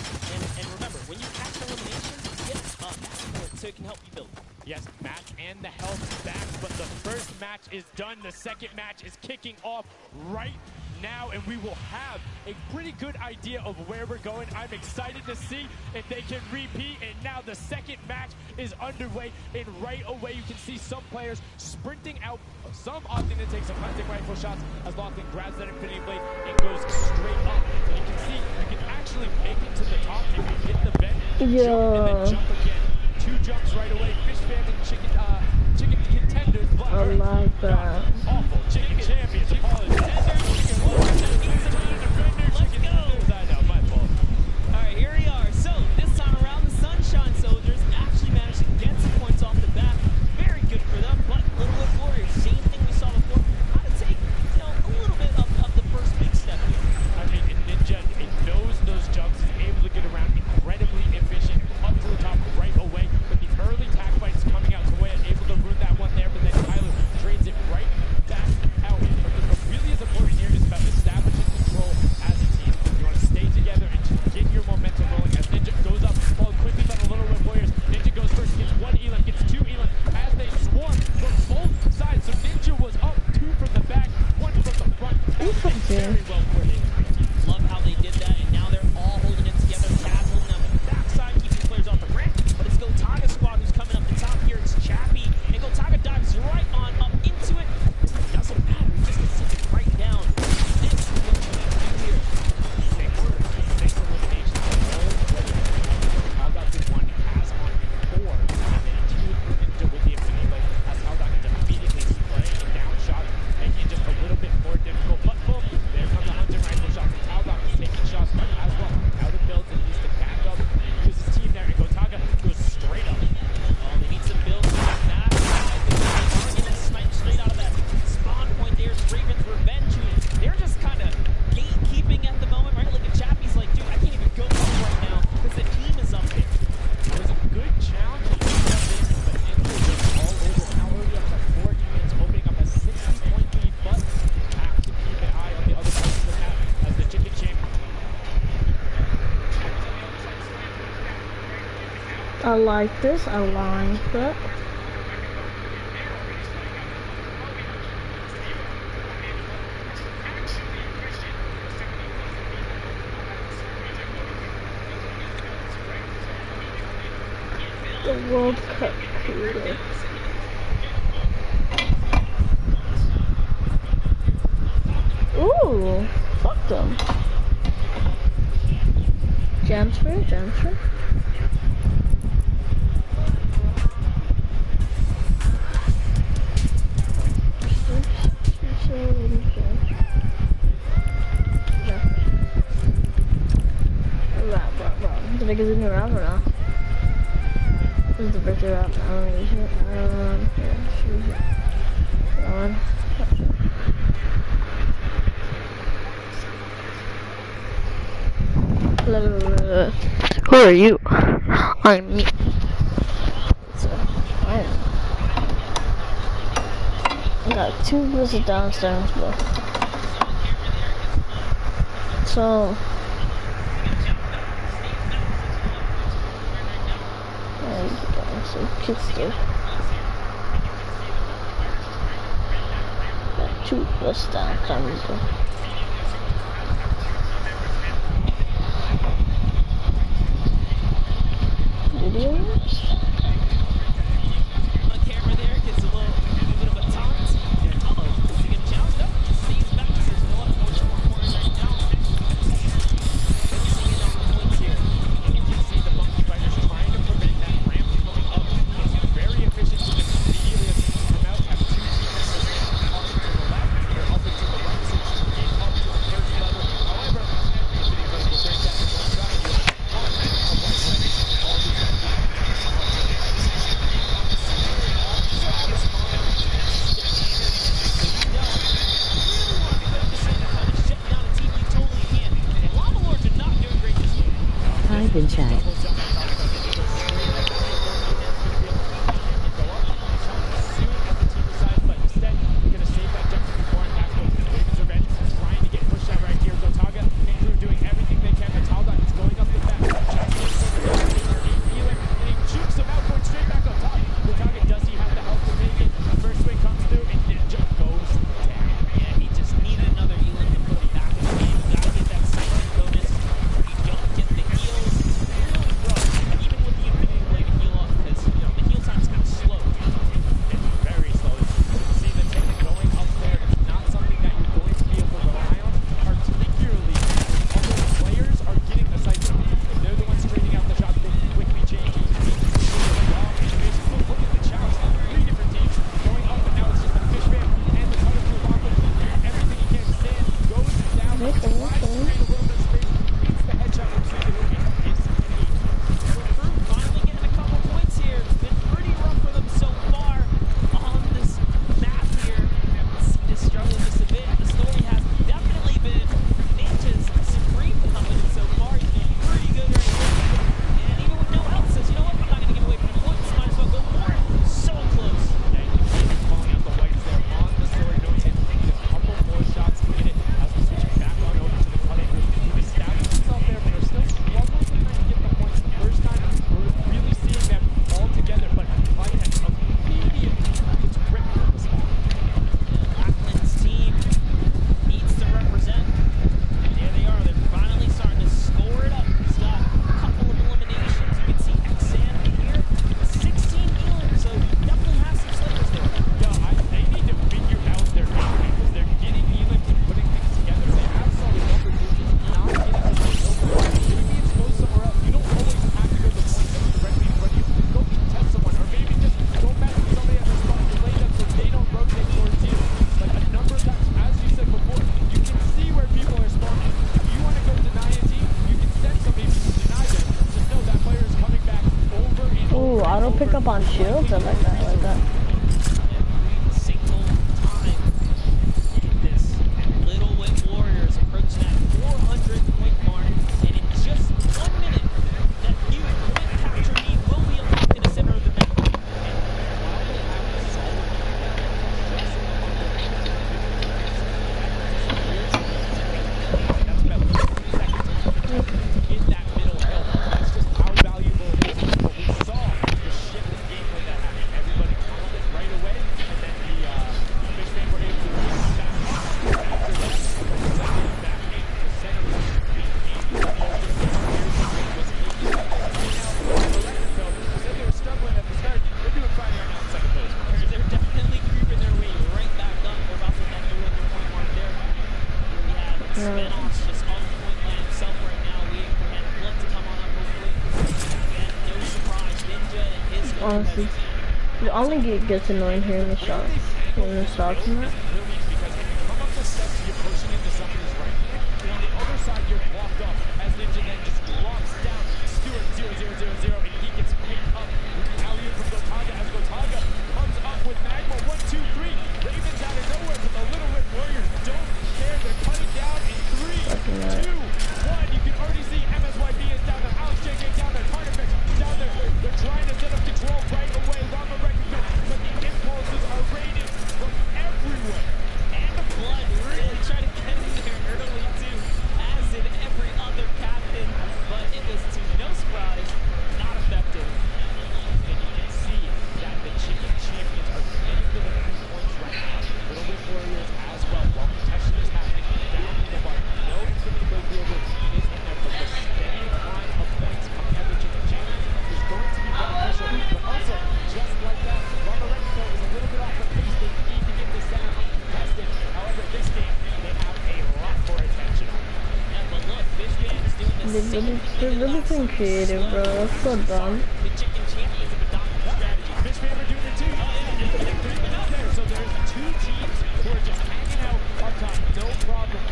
And remember, when you catch an elimination, get back so it can help you build. Yes, match and the health back, but the first match is done. The second match is kicking off right now, and we will have a pretty good idea of where we're going. I'm excited to see if they can repeat, and now the second match is underway, and right away you can see some players sprinting out, some opting to take some hunting rifle shots as Lachlan grabs that Infinity Blade and goes straight up. And you can see you can actually make it to the top if you hit the bend, jump, and then jump again. 2 jumps right away. Fish Fam and chicken contenders. I like that. Awful. Chicken champions. Apologies. Let's go. I know, my fault. All right, here we are. So this time around, the Sunshine Soldiers actually managed to get some points off the bat. Very good for them, but Littlewood Warriors, same thing we saw before. How to take, a little bit of the first big step here. I mean, Ninja, it knows those jumps, is able to get around incredibly efficient, up to the top right away. But the early tack fights coming out to Waya, able to ruin that one there, but then Tyler trades it right back out. But what really is important here is about establishing control as a team. You want to stay together and just get your momentum rolling as Ninja goes up, followed quickly by the Littlewood Warriors. Ninja goes first, gets 1 Elan, gets 2 Elan as they swarm from both sides. So Ninja was up 2 from the back, 1 from the front. That was very well coordinated. Love how they did that, and now they're all holding it together. Taz holding on the backside, keeping players off the ramp. But it's Gotaga squad who's coming up the top here. It's Chappie, and Gotaga dives right on up into it. Doesn't matter, he just gets it right down. This is what we do here. 6 eliminations. Haldok did 1, has on 4, and then 2 for Ninja with the Infinity Blade as Haldok is immediately spraying a down shot, making it just a little bit more difficult. But boom, there come the hunting rifle shots, and Haldok is taking shots as well. Out of builds, and he needs to back up and use his team there, and Gotaga goes straight up. Oh, they need some builds to get that. I think they are going to snipe straight out of that spawn point. There's Raven's Revenge, who they're just kind of gatekeeping at the moment, right? Like, Chappie's like, dude, I can't even go up right now because the team is up there. It was a good challenge, but Ninja was all over. Now already up to 4 units, opening up a 60-point lead, but have to keep an eye on the other side of the map as the chicken champion. I like this. I like that. The World Cup creator. Ooh, fuck them. Jamsphere, Jamsphere. Did I get the new round or not? This is the birthday round. I don't use it. Yeah, choose it. On. Who are you? I'm me. So, I got 2 blizzards downstairs, but so some pistol. Got 2 plus down coming. Videos? On camera there, gets a little bit of a taunt. Uh-oh, is he getting challenged up? Sees back, there's no unfortunate corner right now. Focusing in on the points here. You can see the monkey fighters trying to prevent that ramp from going up. It's very efficient to just immediately as soon as you come out, have 2 team members up to the left, they're up and to the right, so you can get up to the first level. However, Infinity Blade will break that in one shot, and you'll have a right away. All these I've been chatting. pick up on shields. I like that. I like that. Single time in this. And Little Wit Warriors approaching that 400-point mark. And in just 1 minute, that new point capture lead will be unlocked in the center of the map. And while they have a solid just that's about 15 seconds to get that middle hill. That's just how valuable it is. But we saw the shift in gameplay that happened. Everybody called it right away, and then the Fishman were able to come back up. After that, second back into the center. Said they were struggling at the start. They're doing fine right now in second place. They're definitely creeping their way right back up. They're about to that 200-point mark there. We have Spinoffs just on the point land himself right now, waiting for that blood to come on up hopefully. And no surprise, Ninja and his Honestly, it only gets annoying hearing the shots. Hearing the shots and that. Because when you come up the steps, you're pushing into somebody's right hand, and on the other side, you're blocked off as Ninja then just drops down. Stewart 0-0-0-0, and he gets picked up with the alley-oop from Gotaga as Gotaga comes up with Magma. 1, 2, 3. Ravens out of nowhere, but the Little Wit Warriors don't care. They're cutting down in 3, 2, 1. You can already see MSYB is down there. Alex JJ down there. Carnifex down there. They're trying to set up control right away. Lava Recognition, but the impulses are raining from everywhere. And the blood really trying to get in there early too, as did every other captain, but it was to no surprise, not effective. And you can see that the chicken champions are getting to the 3 points right now. Little Wit Warriors as well. While protection is happening down in the bottom. No infinity break fielder is in there, but the steady climb of points coming out of the chicken champions is going to be beneficial. But also, just like that, Lava Recto is a little bit off the pace. They need to get the center uncontested. However, this game, they have a lot more attention on. Yeah, but look, Fishman is doing the same They're really being creative, bro. That's so dumb. The chicken champions have adopted the strategy. Fishman are doing it too. They're creeping up there. So there's 2 teams who are just hanging out up top. No problem.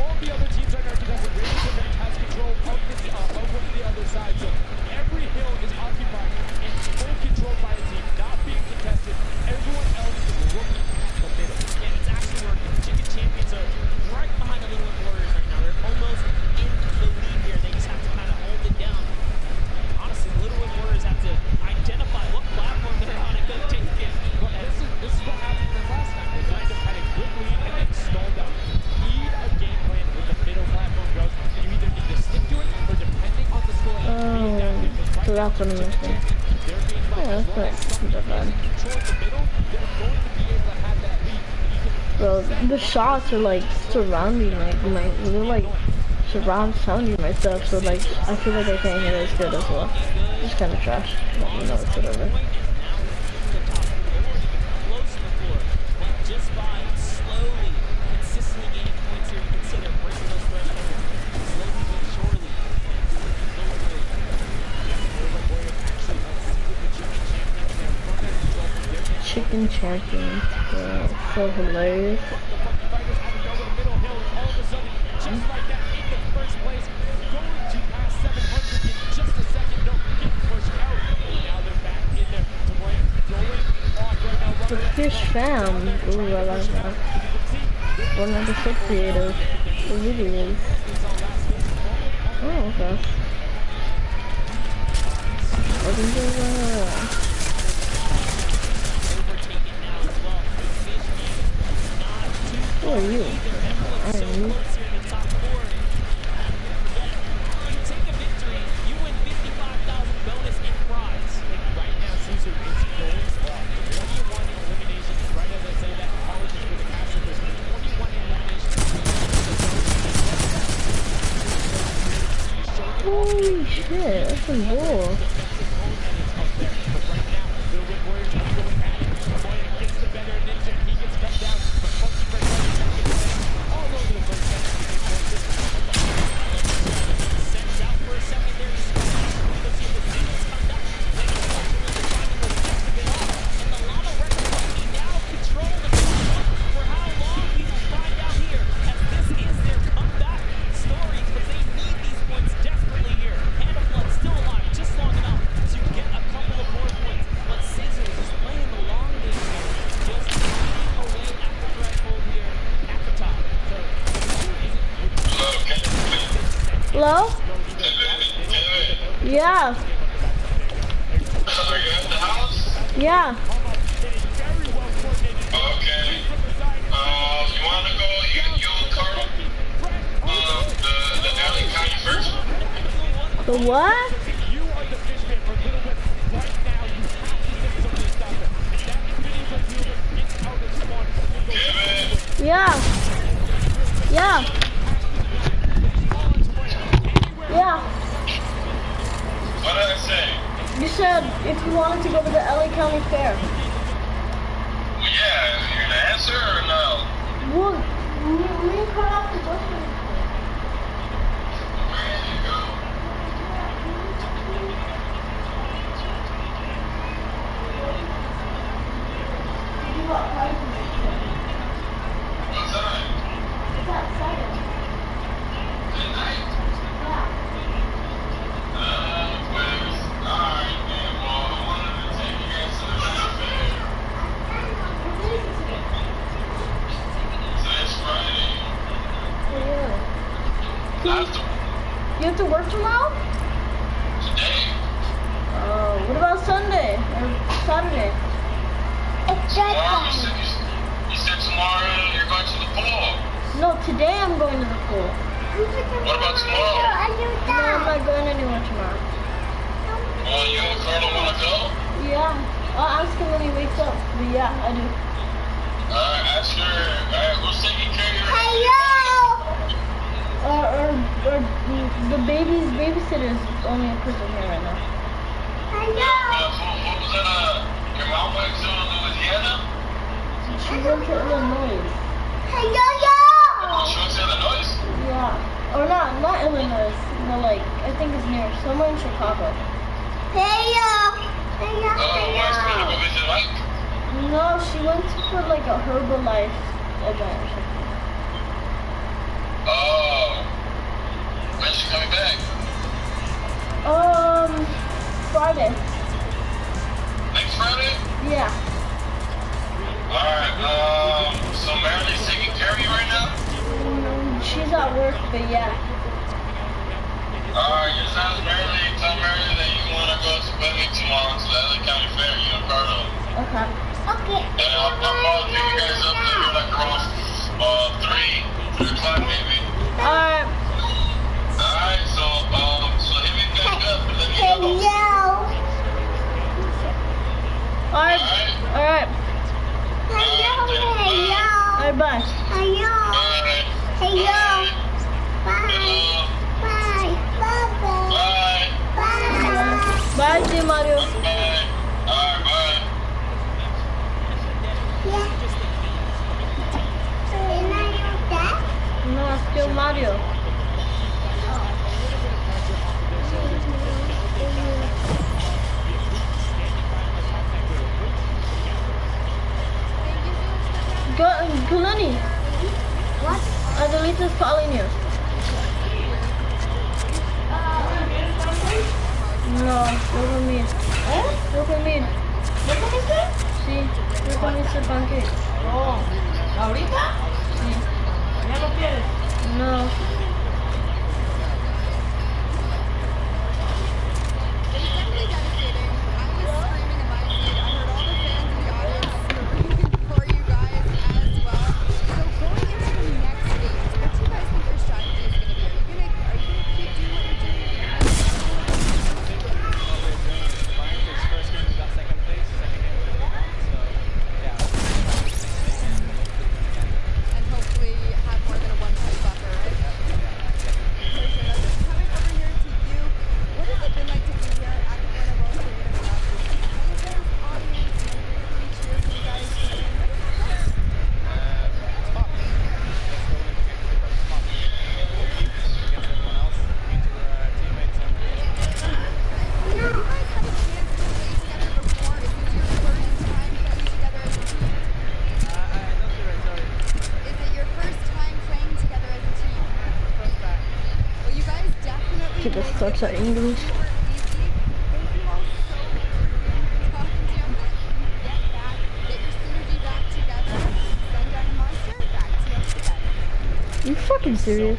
All the other teams are contested. Ravens Advantage has control of one of the other side. So every hill is occupied and full control by a team, not being contested. Everyone else is looking at the middle. And it's actually working. The chicken champions are right behind the Little Wit Warriors right now. They're almost in the lead here. They just have to kind of hold it down. Honestly, the Little Wit Warriors have to identify what platform they're on and go take it. Well, this is what happened the last time. They kind of had a good lead and then stalled out. You need a game plan with the middle platform goes. You either need to stick to it or depending on the score. So that's what I'm missing. Yeah, that's not bad. Bro, the shots are like surrounding they're like surrounding my stuff, so like I feel like I can't hit as good as well. It's kind of trash, but you know, it's whatever. Just by slowly, consistently gaining points here, you can see they're breaking those thresholds slowly but surely. Chicken champions, bro, so hilarious. Just like that, in the first place, going to pass 700 in just a second. Don't get pushed out. Now they're back in there to play. Going off right now. The Fish Fam, ooh, I like that. Fortnite is so creative. It really is. Oh, okay. Welcome to the... Who are you? I am you. Holy shit, that's some bull. Still alive, just long enough. Hello? Yeah. Are you at the house? Yeah. Okay. You want to go, you and Carl, the LA County first? The what? Yeah. Yeah. Yeah. What did I say? You said if you wanted to go to the LA County Fair. Well, yeah, you're gonna answer or no? Well, me and Carl have to go for it. Where did you go? What time? It's at 7. At night? Yeah. Alright, man. Well, I wanted to take you guys to the county fair. What is it today? Today's Friday. Yeah. You have to work tomorrow? Today? What about Sunday or Saturday? Tomorrow? You said tomorrow you're going to the pool. No, today I'm going to the pool. What about tomorrow? No, I'm not going anywhere tomorrow. Well, you and Carlo want to go? Yeah. I'll ask him when he wakes up. But yeah, I do. Alright, ask her. Alright, who's taking care of your Or the babysitter is only a person here right now. Who was your mom went to Louisiana? She went to Illinois. She went to Illinois? Yeah. Or not Illinois. No, like, I think it's near, somewhere in Chicago. Where's she going to go visit Mike? No, she went for like a Herbalife event or something. Oh. When's she coming back? Friday. Next Friday? Yeah. Alright, so Marilyn's taking care of you right now? She's at work, but yeah. Alright, just ask Marilyn, tell Marilyn that you want to go to Bentley tomorrow to the LA County Fair, you and Carlo. Okay. Okay. And I'll probably pick you guys up later, like around 3 o'clock maybe. Alright. Alright, so hit me back up and let me know. Alright. Alright. Alright, bye. Bye, dear Mario. Alright, bye. No, it's still Mario. Kulani. What? Adelita's calling you. No, look at me. Eh? Look at me. ¿Look at me? Sí, look at me ese pancake. Oh, ¿ahorita? Sí. ¿Ya lo quieres? No. She just starts at English. You fucking serious?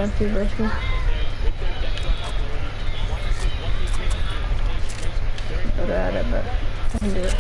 Thank you, Brisky. Better at it, but I can do it.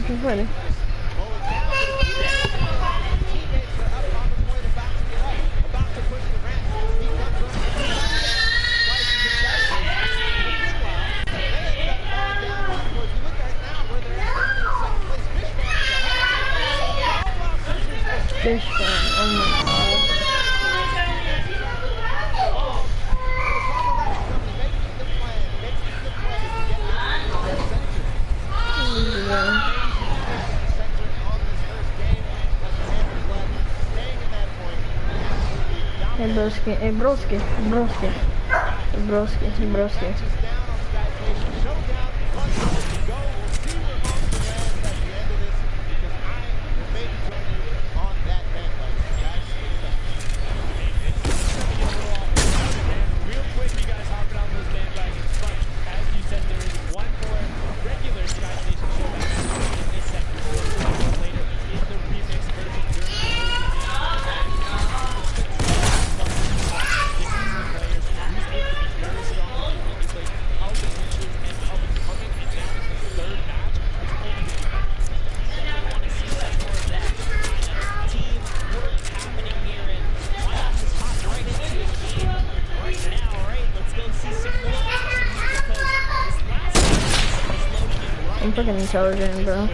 I'm ready. Fish fan, oh my god. Hey broski, hey broski, broski, broski, broski. I'm freaking intelligent, bro.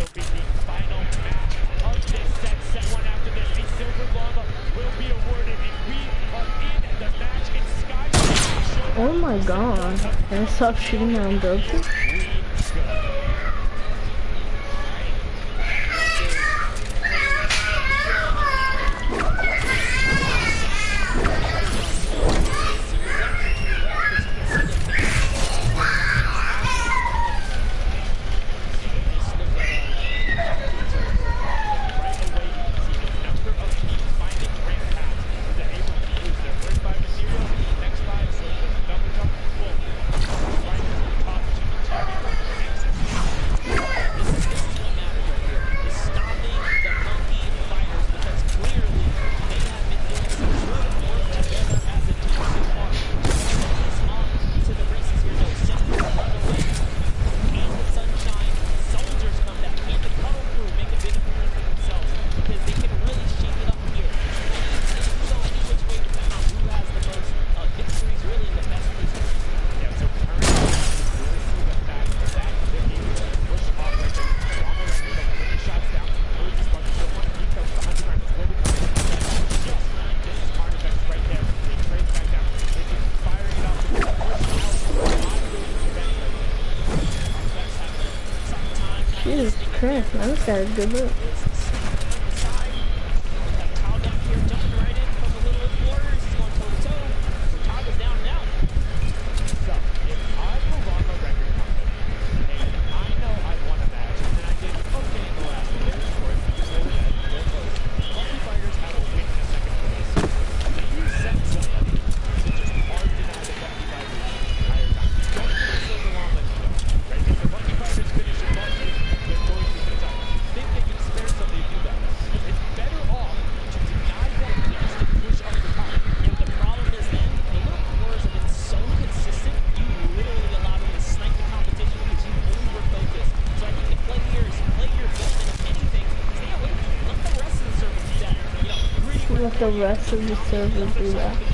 Oh my god. Can I stop shooting my own broken? Jesus Christ, man, this guy is good look. the rest of the server do that.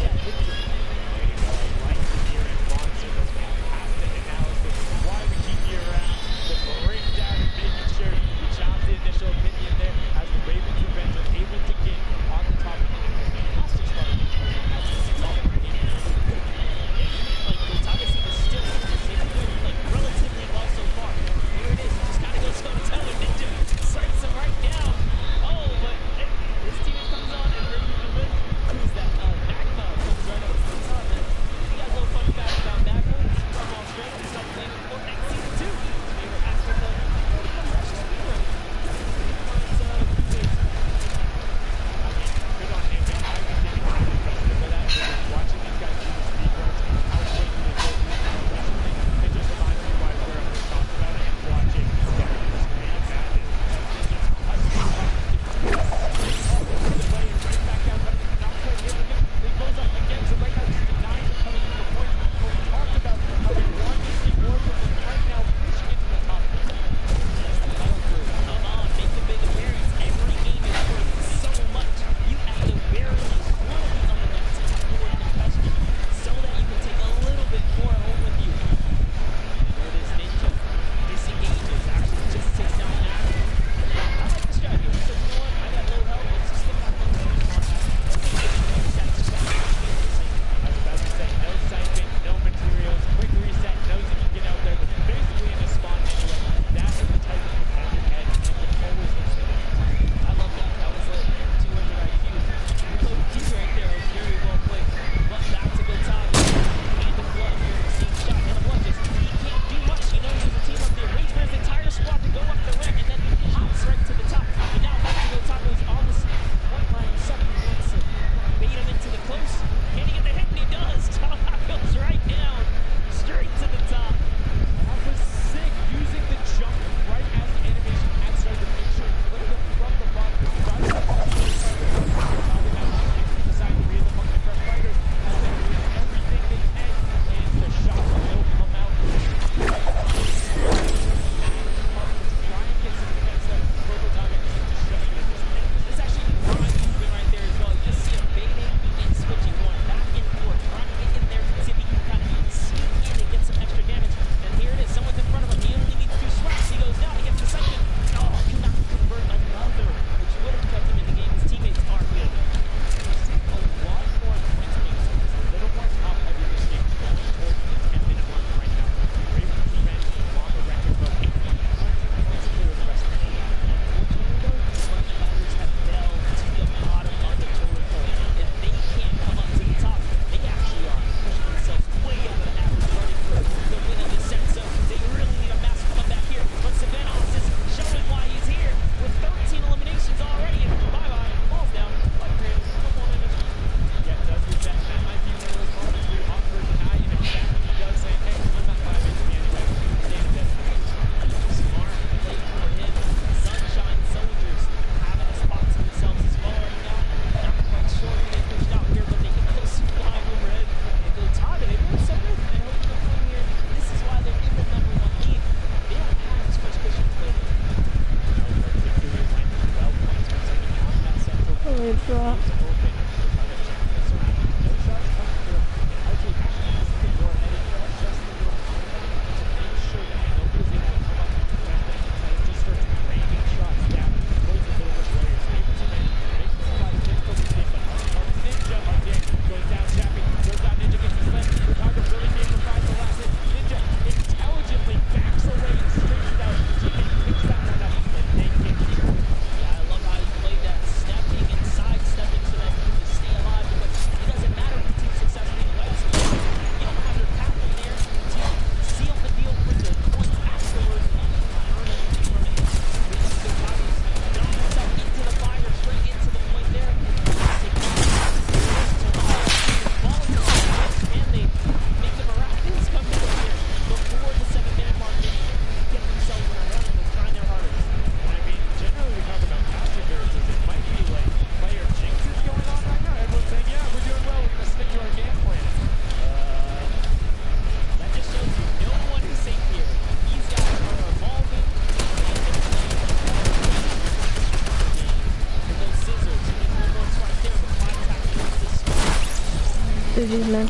GG's, man.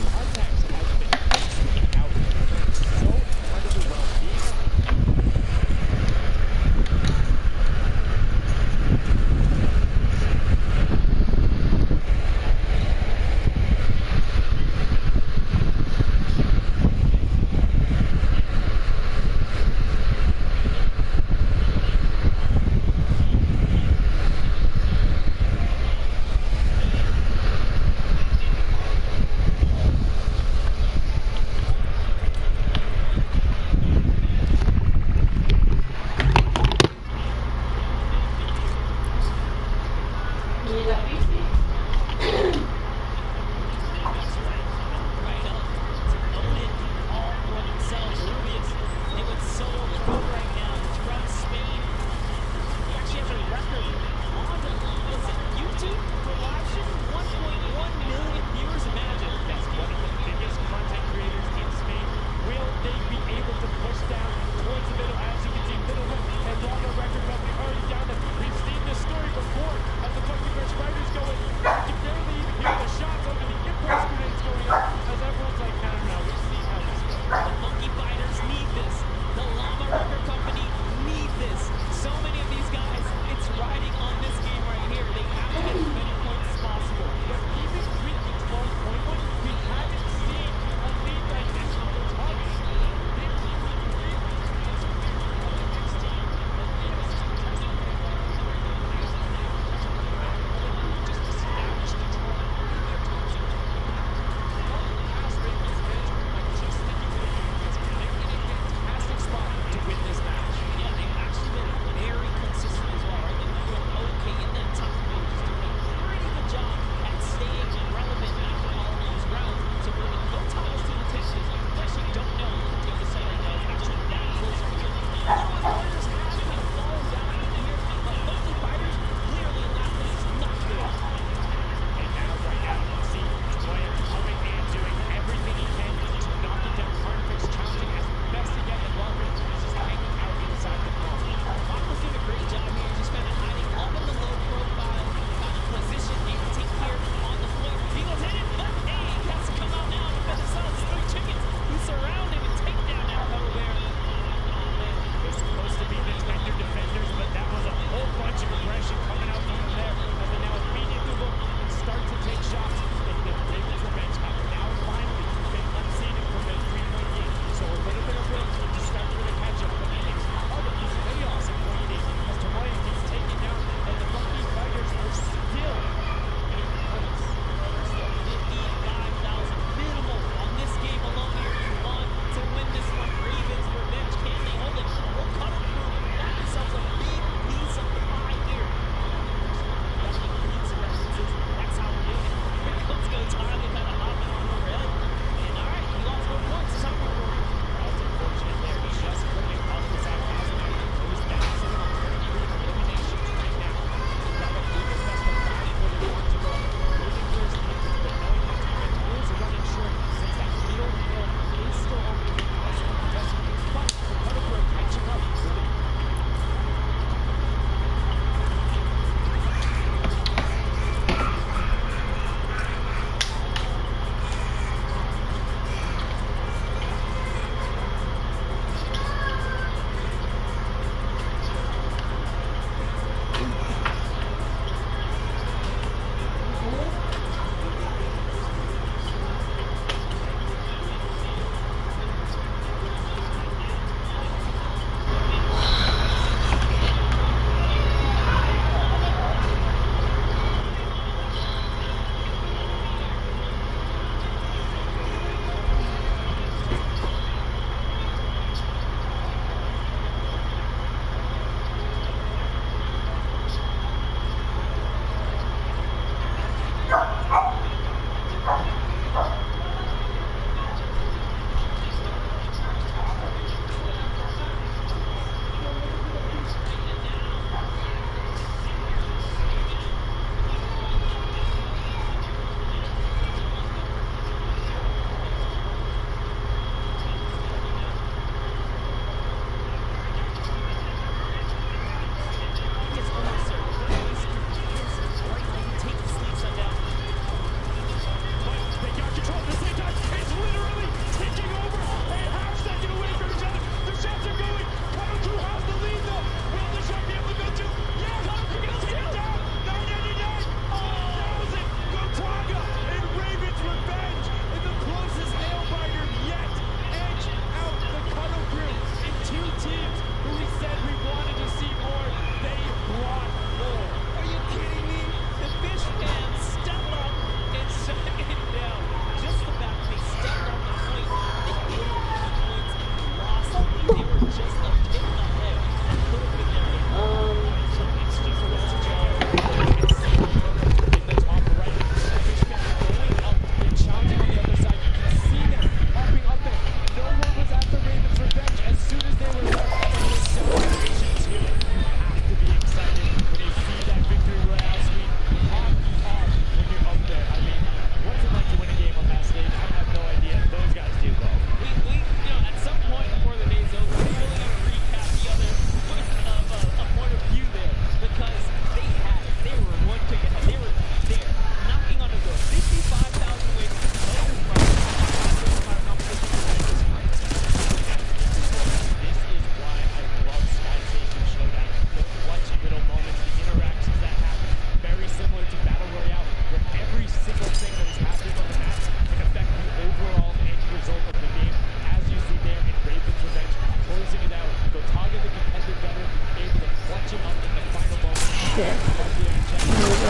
Yeah.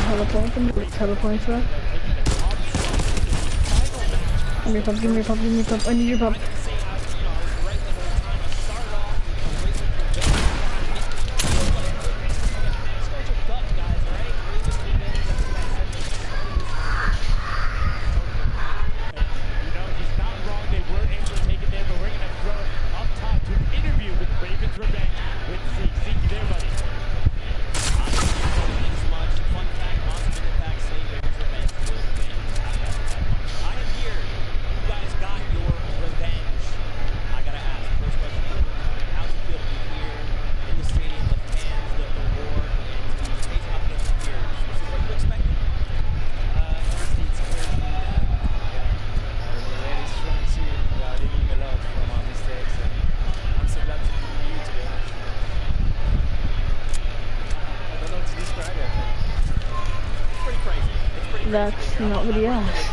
Hella points. I'm gonna hella points, bro. Give me a pump, give me a pump, give me a pump. I need your pump. That's not what he asked.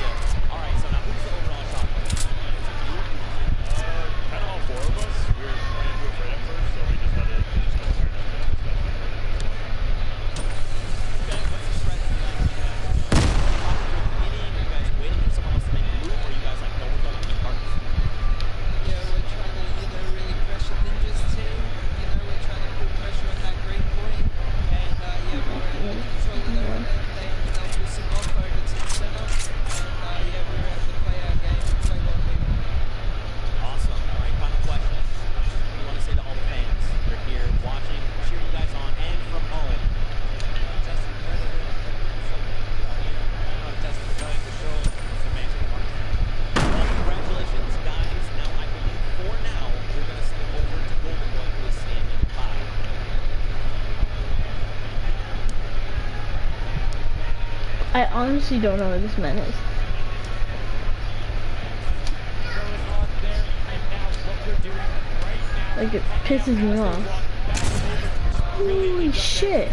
I honestly don't know who this man is. Like, it pisses me off. Holy shit.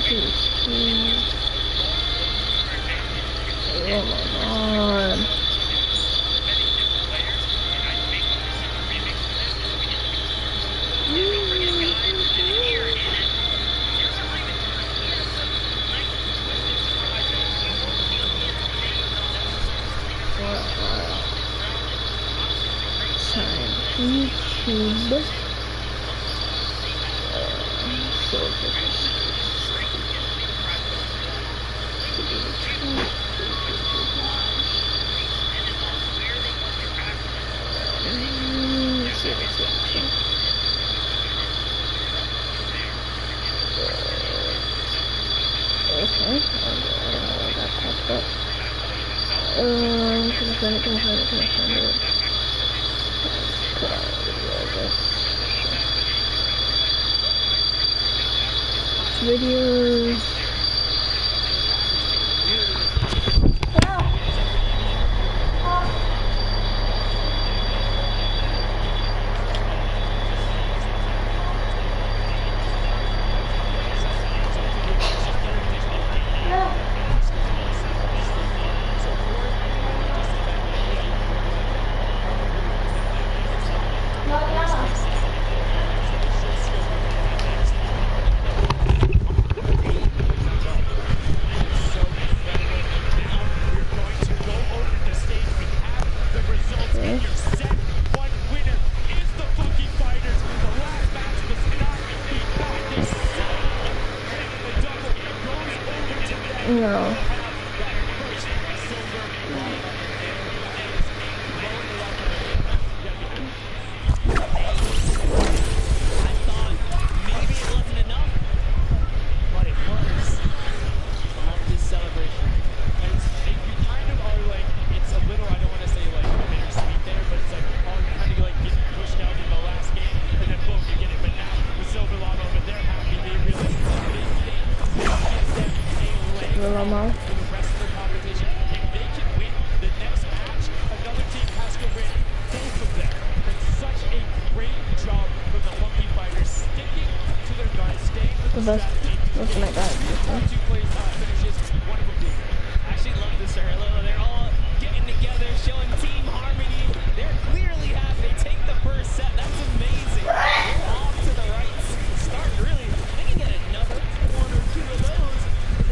YouTube. Okay, that popped up. Can I find it? Can I find it? Can I find it? Videos. No. the best looking at guys. I actually love this early. They're all getting together, showing team harmony. They're clearly happy. They take the first set. That's amazing. They're off to the right start, really. They can get another one or two of those.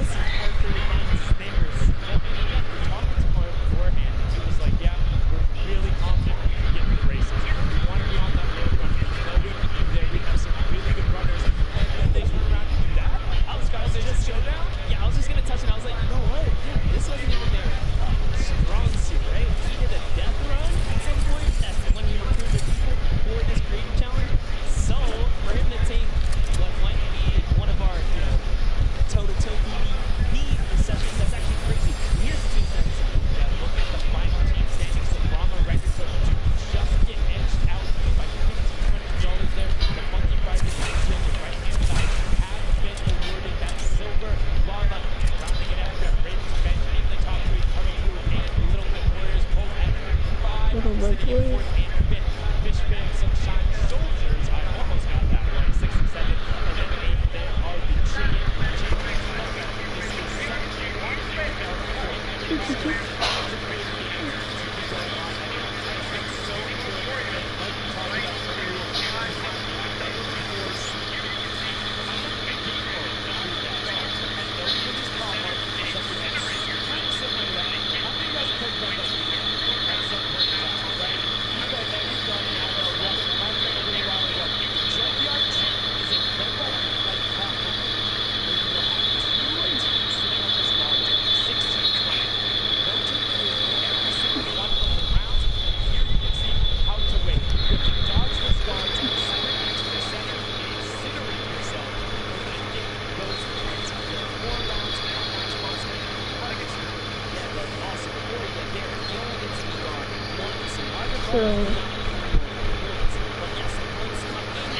This is hard to remind his neighbors. Well, and again, we're talking to Mark beforehand, and he was like, yeah, we're really confident we can get to the races. We want to be on that road run. We know we can do that. We have some really good runners. And then they turn around and do that. I was going to say this showdown. Yeah, I was just going to touch it. I was like, no way. This wasn't even their strong suit, right? He did a death run at some point. That's when we recruited people for this creative challenge. So for him to take what might be one of our, toe-to-toe lead sessions, that's actually crazy. Here's team sets. Yeah, look at the final team standings. So Brahma records to just get edged out by $1,500 there. The Monkey Riders on the right-hand side have been awarded that silver. Brahma rounding it out there. Ravens bench in the top three. Coming through and Little Bit Warriors both at 5. Little Bit Warriors. Fishman, Sunshine Soldiers. I almost got that one. 6 and 7. And then 8 there are the Chicken.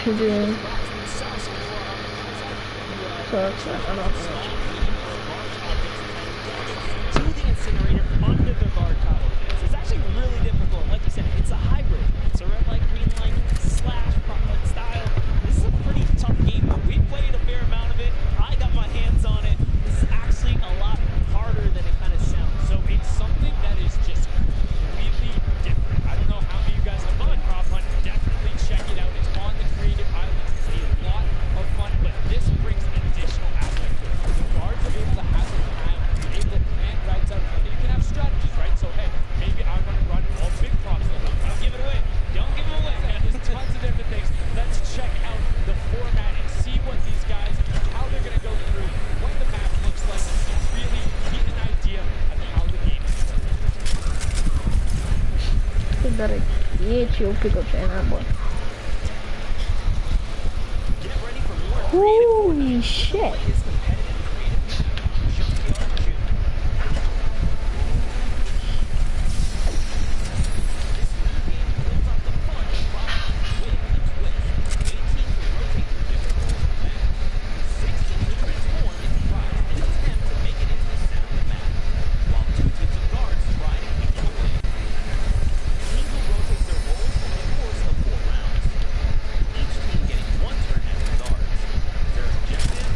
To the incinerator under the guard tile. So it's actually really difficult. Like you said, it's a hybrid. It's a red light, green light, slash style. This is a pretty tough game, but we played a fair amount of it. I got my hands on it. This is actually a lot harder than it kind of sounds. So it's something that is just really different. I don't know how many of you guys have done prop hunt. Definitely check it out. It's on the Creative Island. It's a lot of fun, but this brings an additional aspect to it. The guards are able to have some time, you're able to plan routes out, and you can have strategies, right? So hey, maybe I want to run all big props. Don't give it away. Don't give it away. There's tons of different things. Let's check out the format and see what these guys, how they're going to go through, what the map looks like, and really get an idea of how the game is going. You gotta get your pickle chain out, boy. Holy shit. Each team getting one turn as the guards. Their objective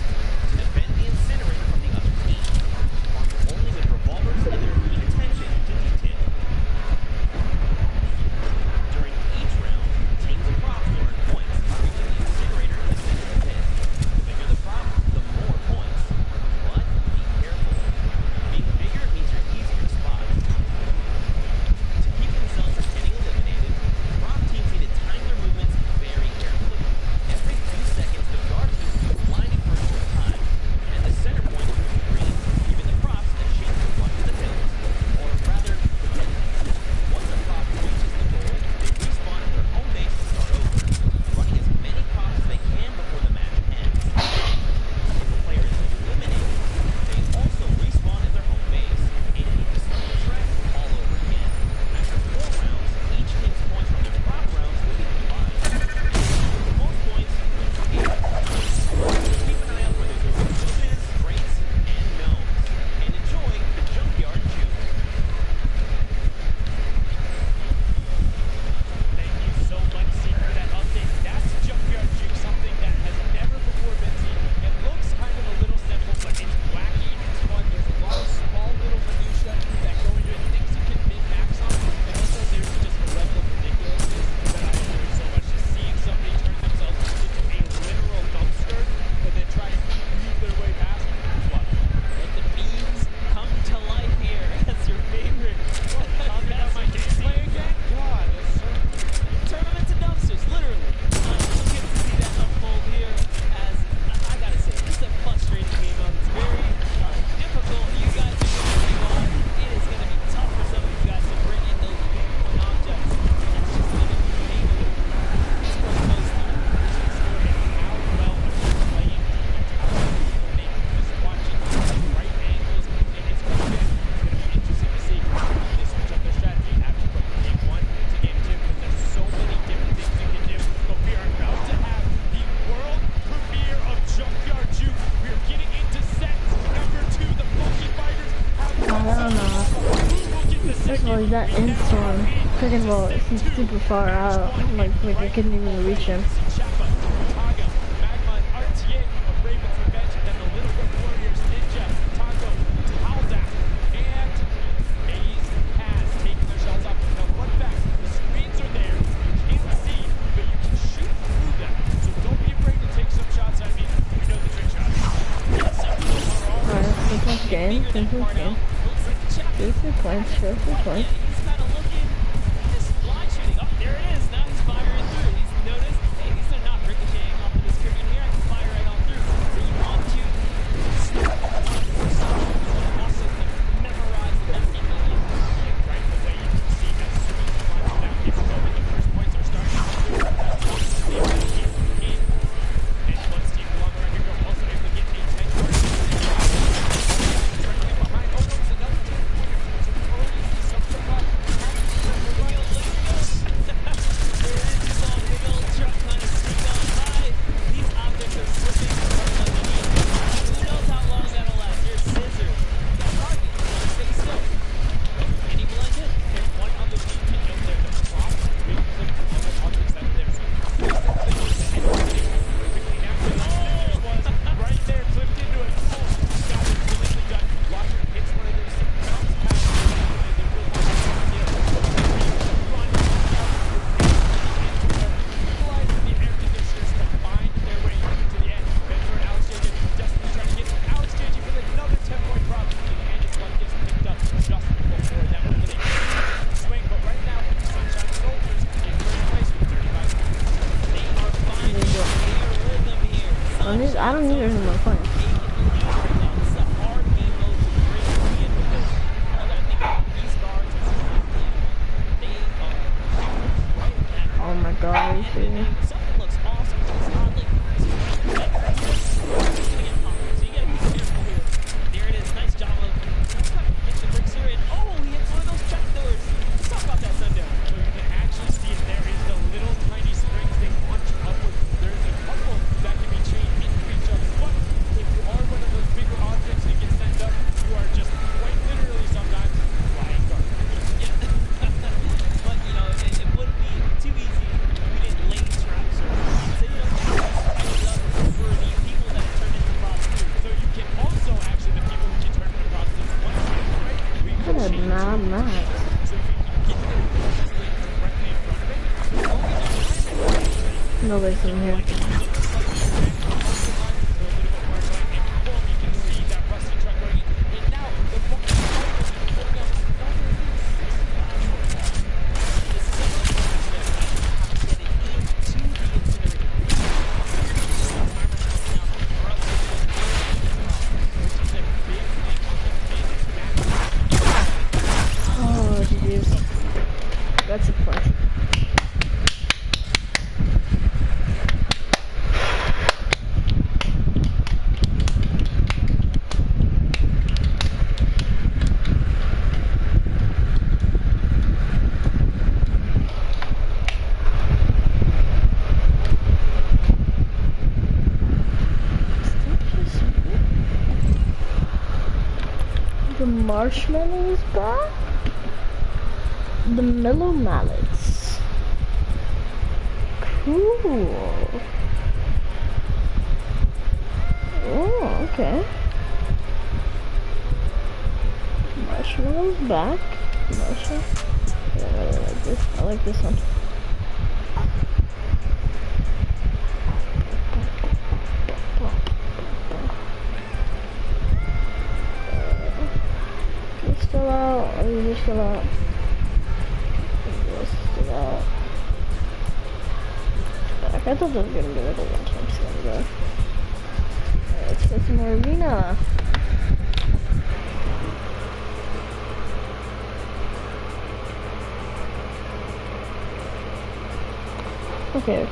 don't know. First of all, he's at Instorm. Second of all, he's super far out. Like I couldn't even reach him. Game. Show 3 points, show 3 points. He's kind of looking, just blind shooting. Oh, there it is. Now he's firing through. He's noticed, hey, these are not ricocheting off of the screen here. I can fire right on through. So you want to also memorize the message. Right away, you can see that as soon as you find that people over, the first points are starting to come through. And once Team Glover, I can go also able to get 8-10 yards. I don't need any more points. Oh my god, are you kidding me? Nobody's in here. Oh, jeez. That's a point. The marshmallows back? The mellow mallets. Cool. Oh, okay. Marshmallows back. Marshmallow. Yeah, I really like this. I like this one. Still out, or you just still out? Just still out. Back. I thought that was gonna be like a one-time slam though. Alright, let's get some more arena. Okay.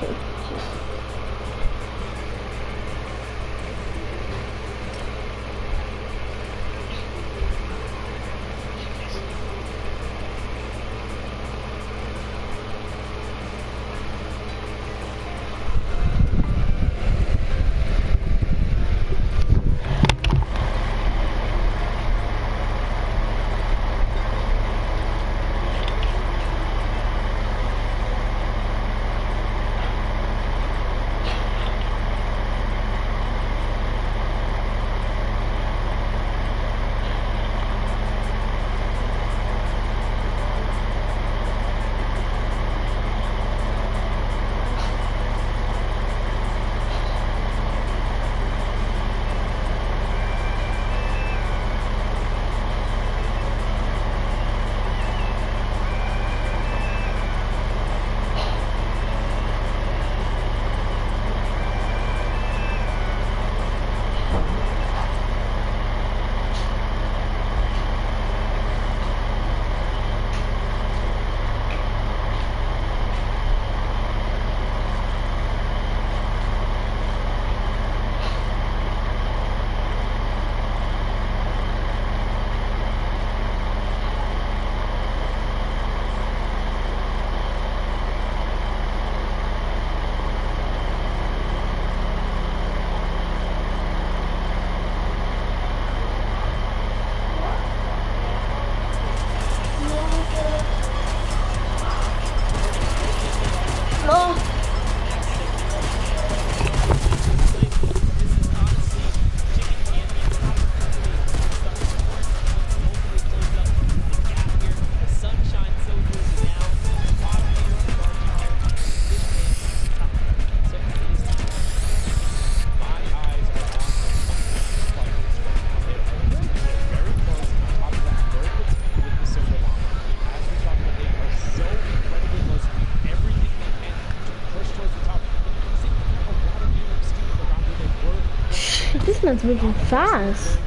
Fortnite's moving fast.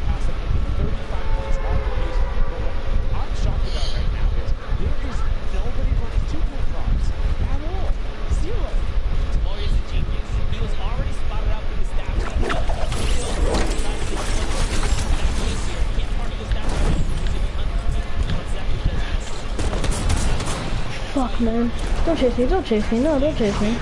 I'm shocked about right now is there is nobody running 2-point props at all. Zero. Tamori is a genius. He was already spotted out with the stab. Fuck, man. Don't chase me, don't chase me. No, don't chase me.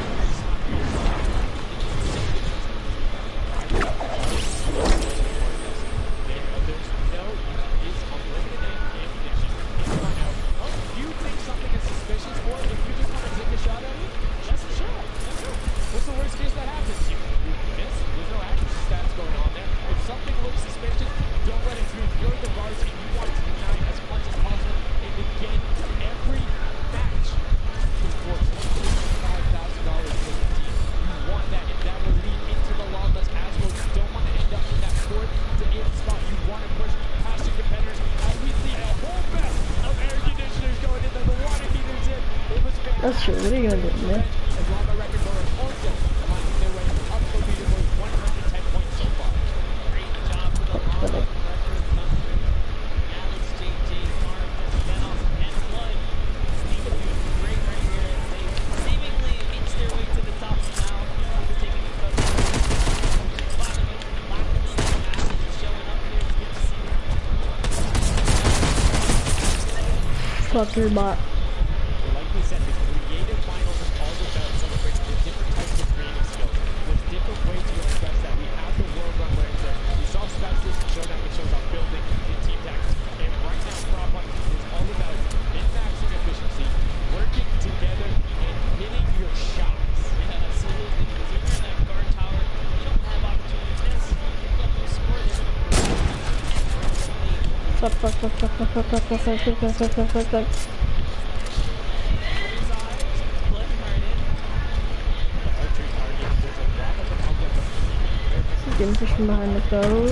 That's true. What are you gonna do, man? Fuck your bot. Like we said, the creative finals is all about celebrating the different types of creative skills. There's different ways to express that. We have the world run where it's we saw specialist showdown, which shows off building and team tactics. And right now, prop hunt is all about min-maxing efficiency, working together, and hitting your shots. Yeah, absolutely. Because if you're in that guard tower, you don't have opportunities. You have to score there. Fuck. Getting pushed from behind the goal.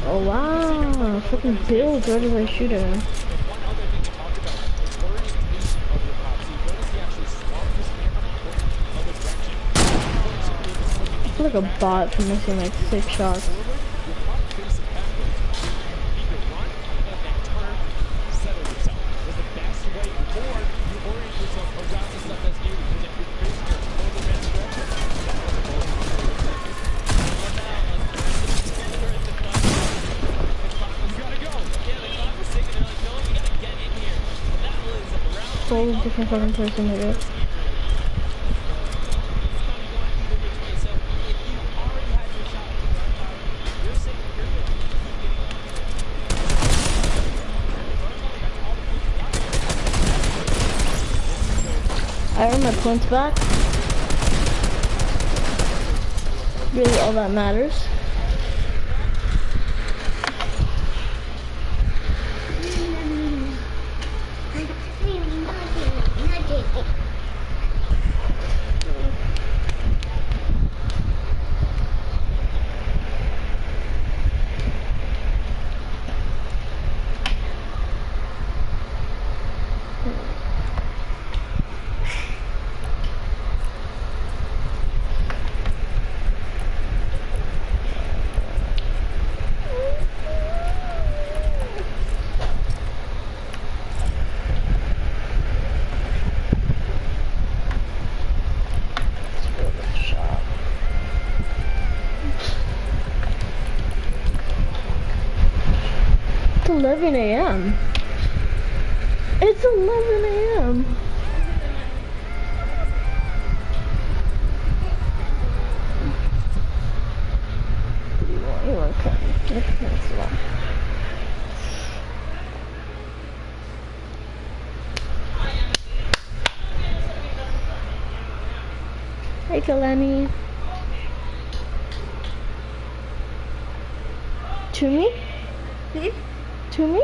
Oh wow, fucking build, where did I shoot him? I feel like a bot for missing like 6 shots. Totally different fucking person, I guess. I earned my points back. Really all that matters. It's 11 a.m. It's 11 a.m. You want to come? That's long. Hey, Kalani. To me? To me?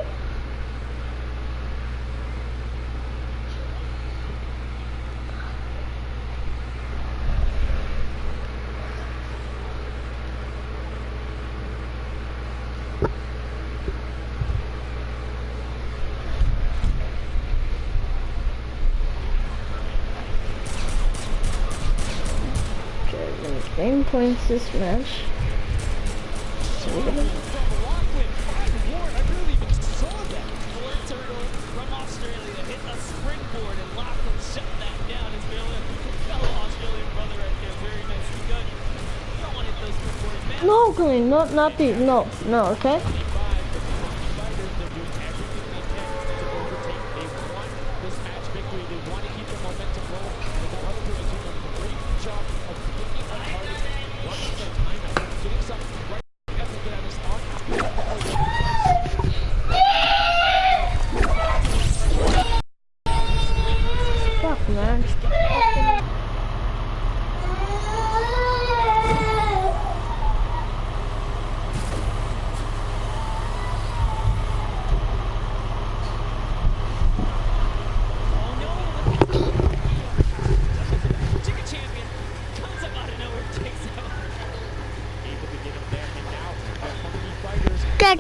Game. points this match. So we're gonna... I really even saw that. Ford Turtle from Australia hit a springboard and Lachlan shut that down. His fellow Australian brother right there. Very nicely done. You don't want to hit those springboards, man. No, Glenn, not the, no, okay? Fuck, man.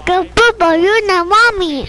Go football, you're not mommy.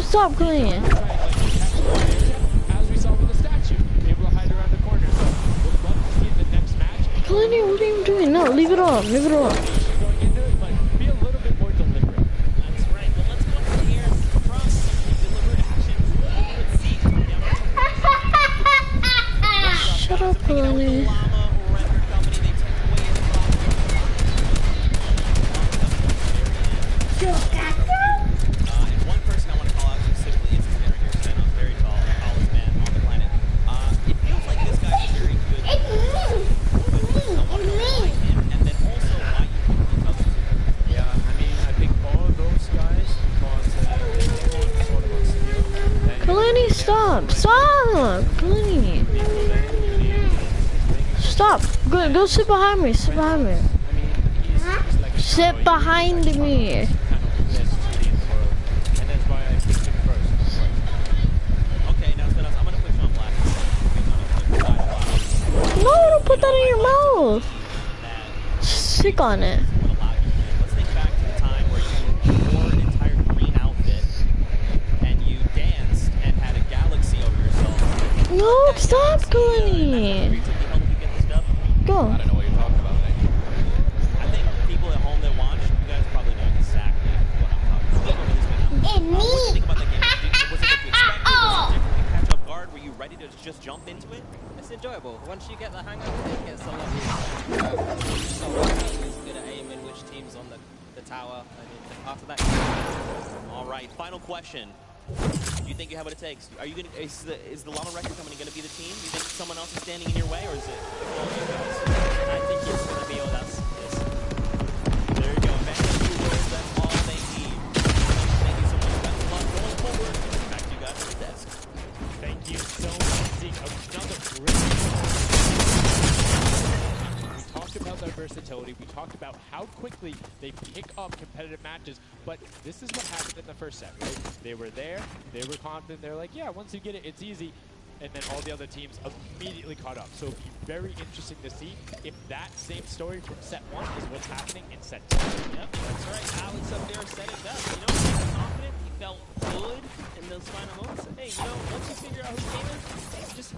Stop cleaning. Cleaning, what are you doing? No, leave it on. Leave it on. Shut up, Cleaning. Go sit behind me. Sit behind me. Sit behind me. No, don't put that in your mouth. Sick on it. Let's think back to the time where you wore an entire green outfit and you danced and had a galaxy over yourself. No, stop, Glenny. Go. I don't know what you're talking about. I think people at home that watch, you guys probably know exactly what I'm talking about. And me. What do you think about the game? Was it what you expected? Was it different? Catch off guard? Were you ready to just jump into it? It's enjoyable. Once you get the hang of it, it gets a lot easier. So who's good at aiming, which team's on the tower, and after that. All right, final question. Do you think you have what it takes? Are you gonna? Is the llama record company gonna be the team? Do you think someone else is standing in your way, or is it all you guys? I think it's gonna be all us. Yes. There you go. That's all they need. Thank you so much. Best of luck going forward. Back to you guys at the desk. Thank you so much. Another great pick up competitive matches. But this is what happened in the first set, right? They were there, they were confident, they're like, yeah, once you get it, it's easy. And then all the other teams immediately caught up. So it'll be very interesting to see if that same story from set 1 is what's happening in set 2. Yep, that's right. Alex up there said it best. You know, he was confident, he felt good in those final moments. Hey, you know, once you figure out who's gaming, just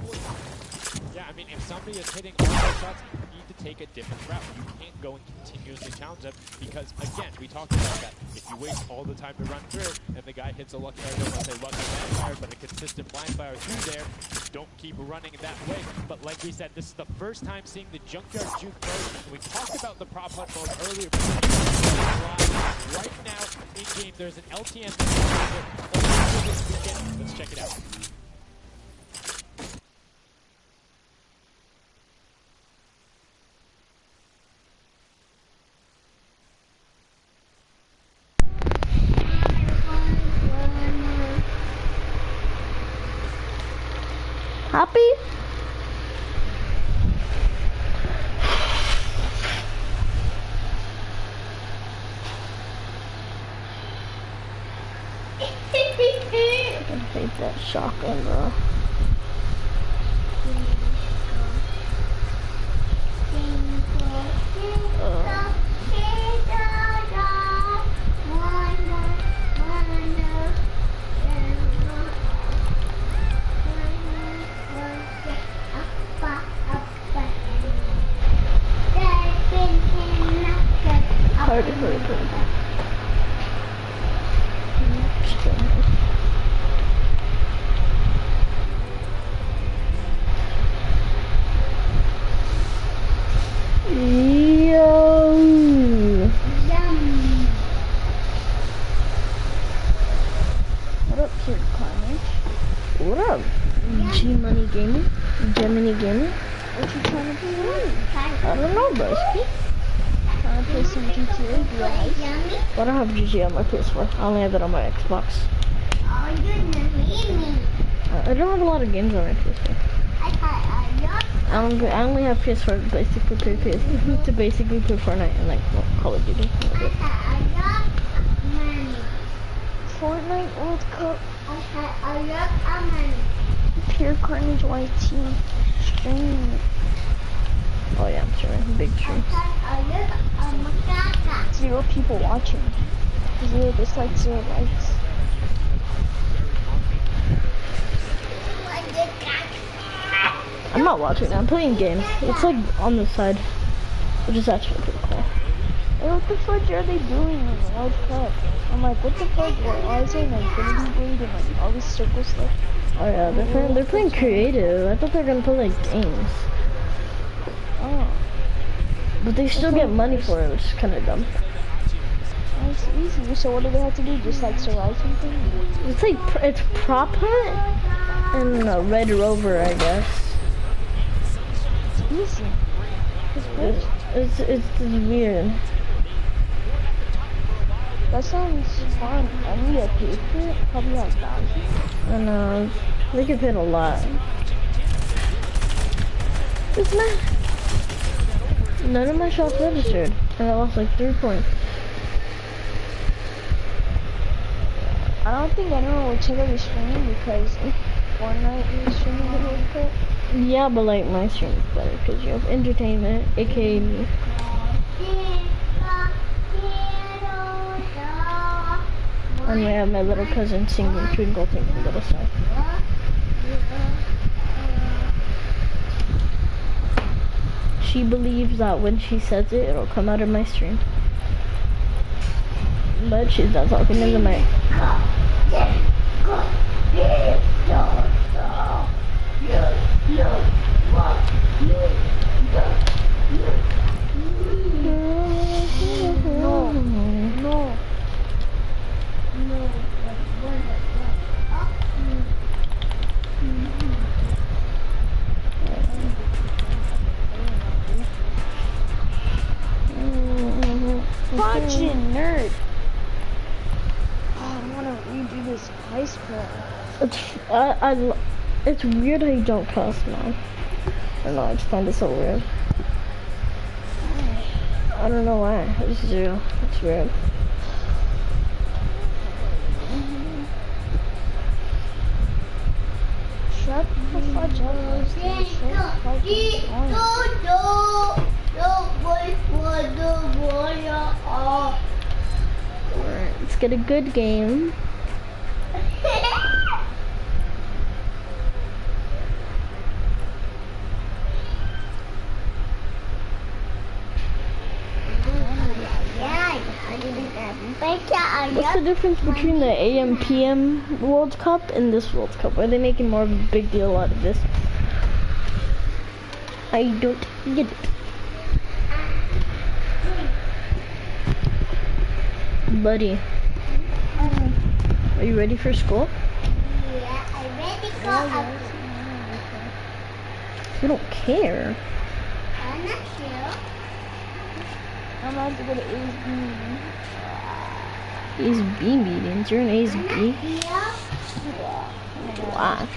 yeah, I mean, if somebody is hitting all those shots, you need to take a different route. You can't go and continuously challenge them because, again, we talked about that. If you waste all the time to run through and the guy hits a lucky, I don't want to say lucky blind fire, but a consistent blind fire through there, don't keep running that way. But like we said, this is the first time seeing the Junkyard Juke mode. We talked about the prop hunt mode earlier. Right now, in-game, there's an LTN. Let's check it out. Happy? I hate that shotgun, bro. Gemini Gaming? What you trying to do? I don't know, broski. Trying to play some GTA, do I? I don't have GTA on my PS4. I only have it on my Xbox. Oh, you didn't need me. I don't have a lot of games on my PS4. I only have PS4 to basically play to basically play Fortnite and like Call of Duty. Fortnite World Cup. Pure Carnage White Team stream. Oh yeah, I'm streaming big streams. 0 people watching. 0 dislikes, 0 likes. I'm not watching, I'm playing games. It's like on the side, which is actually pretty cool. Hey, what the fudge are they doing in the World Cup? I'm like, what the fudge? Why is there an Infinity Blade and like all these circle stuff? Oh yeah, they're playing creative. I thought they were gonna play like games. Oh. But they still get money for it, which is kind of dumb. Oh, it's easy. So what do they have to do? Just like survive something? It's like, it's prop hunt and a Red Rover, I guess. It's easy. It's weird. That sounds fun. I need to pay for it. Probably like $1,000. I know. They get paid a lot. It's not. None of my shots registered, and I lost like 3 points. I don't think anyone will check out your stream because Fortnite is streaming the World Cup. Yeah, but like my stream is better because you have entertainment, aka me. And we have my little cousin singing Twinkle Twinkle Little Star. She believes that when she says it, it'll come out of my stream. But she's not talking in the mic. No. Fudging nerd. Oh, I want to redo this ice plan. It's weird how you don't cost now. I don't know, I just find it so weird. I don't know why. It's 0. It's weird. Shut the fudge up. Alright, let's get a good game. What's the difference between the AM PM World Cup and this World Cup? Are they making more of a big deal out of this? I don't get it. Buddy, are you ready for school? Yeah, I'm ready for You don't care. I'm not sure. I'm about to go to A's B meeting. A's B meetings? You're in A's B? Wow.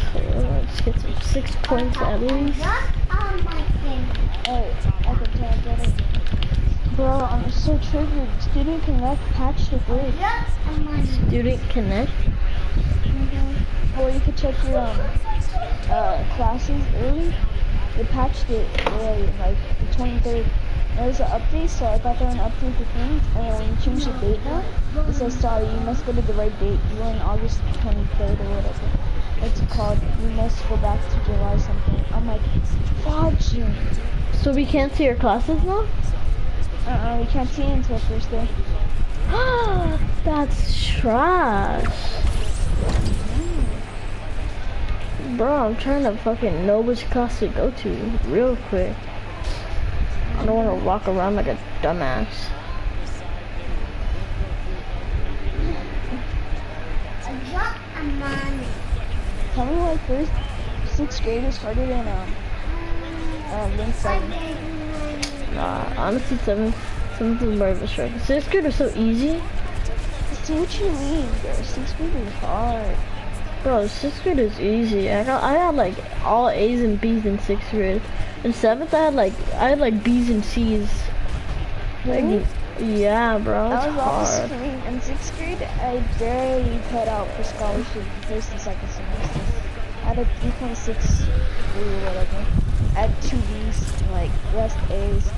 Okay, let's get some 6 points at least. Hey, I can tell better. Bro, I'm so triggered. Student Connect patched the glitch. Student Connect? Or you could check your classes early. They patched it early, like the 23rd. There's an update, so I thought they were an update the things, and then when you change the date now, it says sorry, you must go to the right date. You were in August 23rd or whatever. It's called, you must go back to July something. I'm like, fudge. So we can't see your classes now? We can't see it until first day. That's trash. Bro, I'm trying to fucking know which class to go to real quick. I don't want to walk around like a dumbass. Tell me why first 6th grade is harder than 7th. Honestly 7th is more of a struggle. 6th grade is so easy. See what you mean, bro. 6th grade is hard. Bro, 6th grade is easy. I had like all A's and B's in 6th grade. In 7th, I had like B's and C's. Really? Yeah, bro. That was hard. For me. In 6th grade, I barely cut out for scholarship first and second semester. I had a 3.6 or whatever. I had 2 B's, like West A's.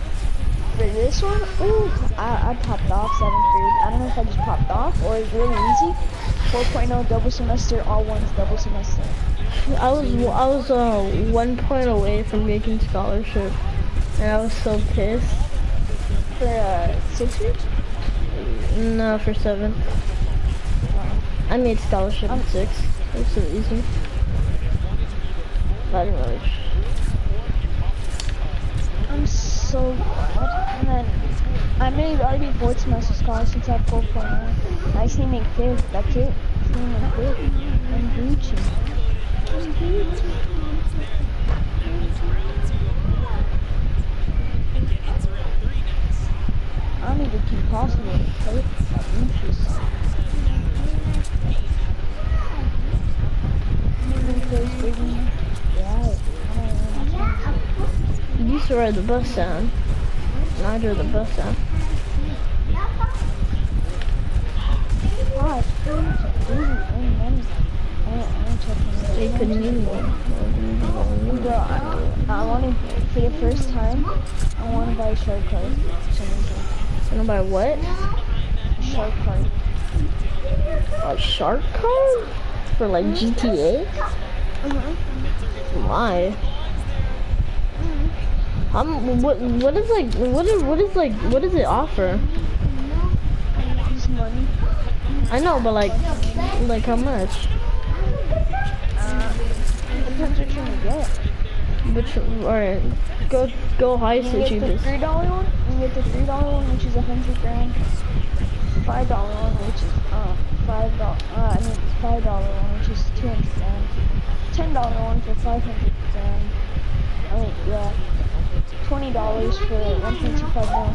For this one, ooh, I popped off 7th grade. I don't know if I just popped off or it's really easy. 4.0 double semester, all ones double semester. I was 1 point away from making scholarship, and I was so pissed. For 6th grade? No, for 7th. I made scholarship in 6th. It was so easy. I didn't really. I'm so glad. And then I made already 4th semester scholarships at 4.0. I just need to make 5th. That's it. I just need to make 5th. I'm Gucci. I don't even keep possible. You used to ride the bus down. And I drove the bus down. They couldn't even Bro, I want to, for the first time, I want to buy a shark card. You want to buy what? A shark card. A shark card? For like GTA? Why? What does it offer? Just money. I know, but like how much? Depends what you want to get. Alright, go highest to cheapest. The $3 one. You get the $3 one, which is 100 grand. $5 one, which is $5 one, which is 200 grand. $10 one for 500 grand. I mean, yeah. $20 for 1.25 mil.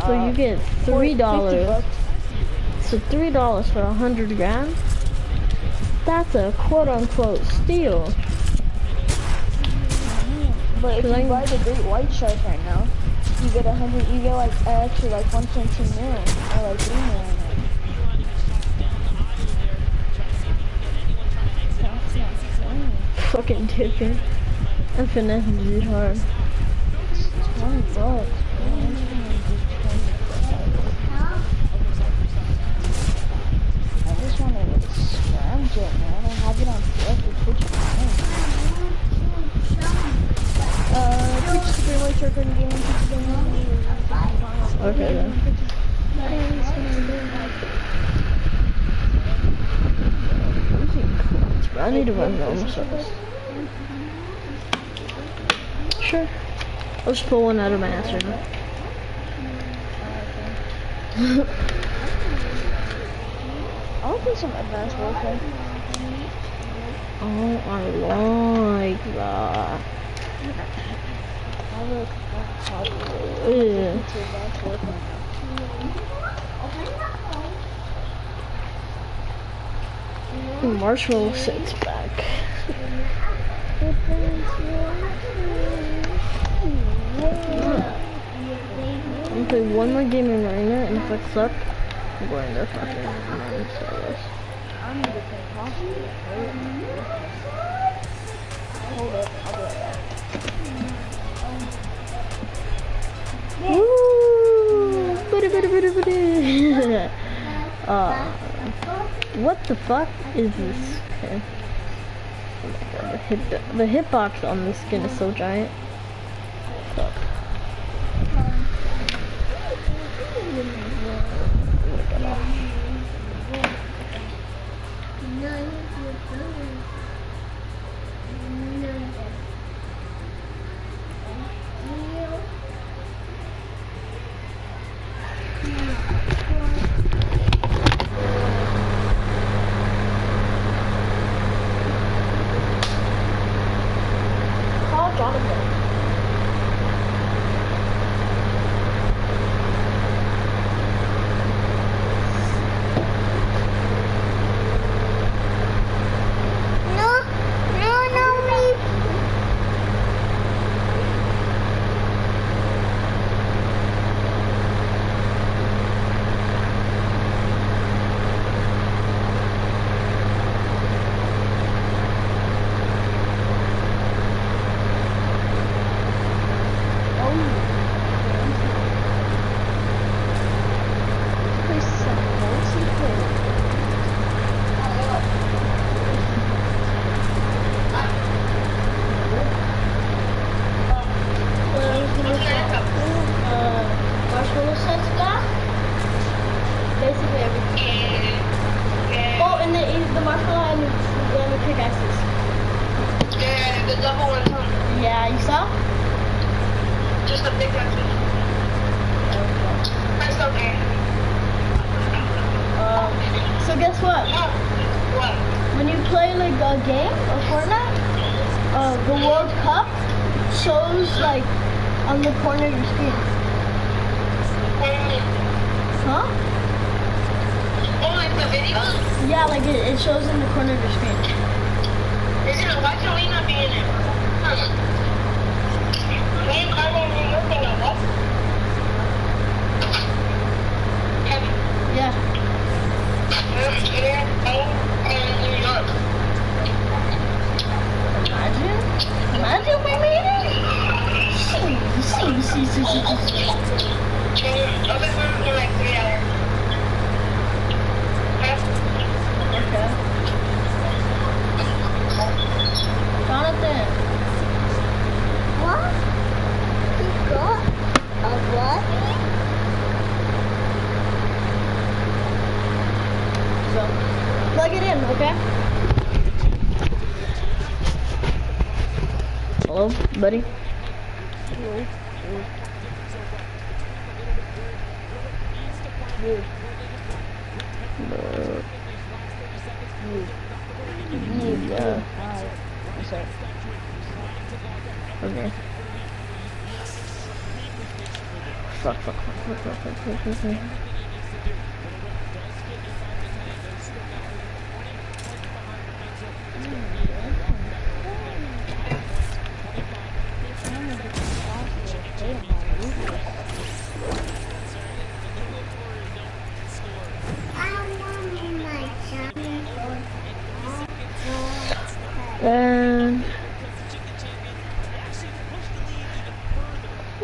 So you get $3. So $3 for 100 grand? That's a quote-unquote steal. But if you buy the Great White Shark right now, you get 100. You get like extra like 1.2 mil or like 3 mil on it. Fucking tipping. And finessing is hard. $20, man. I just want to scrounge it, man. I have it on Twitch Twitch Great White Shark and gaming. Okay then. I need to run normal service. Sure. I'll just pull one out of my ass right now. I'll do some advanced warfare. Oh, I like that. I look Yeah. Marshmallow sits back. I'm gonna play one more game in Arena, and if I suck, I'm going to fucking service. I'm gonna play coffee. Hold up, I'll be right back. Woo! What the fuck is this? Okay. Oh my god, the hitbox on this skin is so giant. Fuck. Yeah, you saw? Just a big one. That's okay. So guess what? What? When you play like a game of Fortnite, the World Cup shows like on the corner of your screen. Huh? Oh, like the videos? Yeah, like it shows in the corner of your screen. Why can we not be in it? Me and Carmen are looking at what? Yeah. We're here in New York. Imagine we made it. I'll be home in like 3 hours. Okay. Jonathan. What? You got a what? So, plug it in, okay? Hello, buddy? Hello. Yeah. Sorry. Okay. Fuck.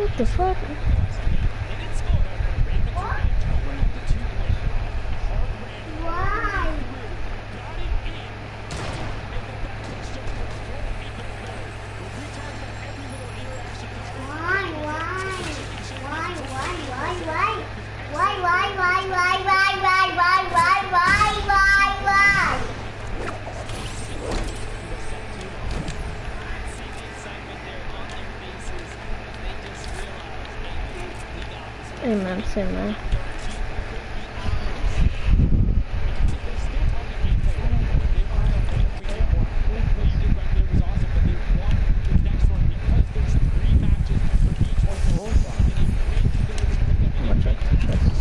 What the fuck? Why? Amen, same man.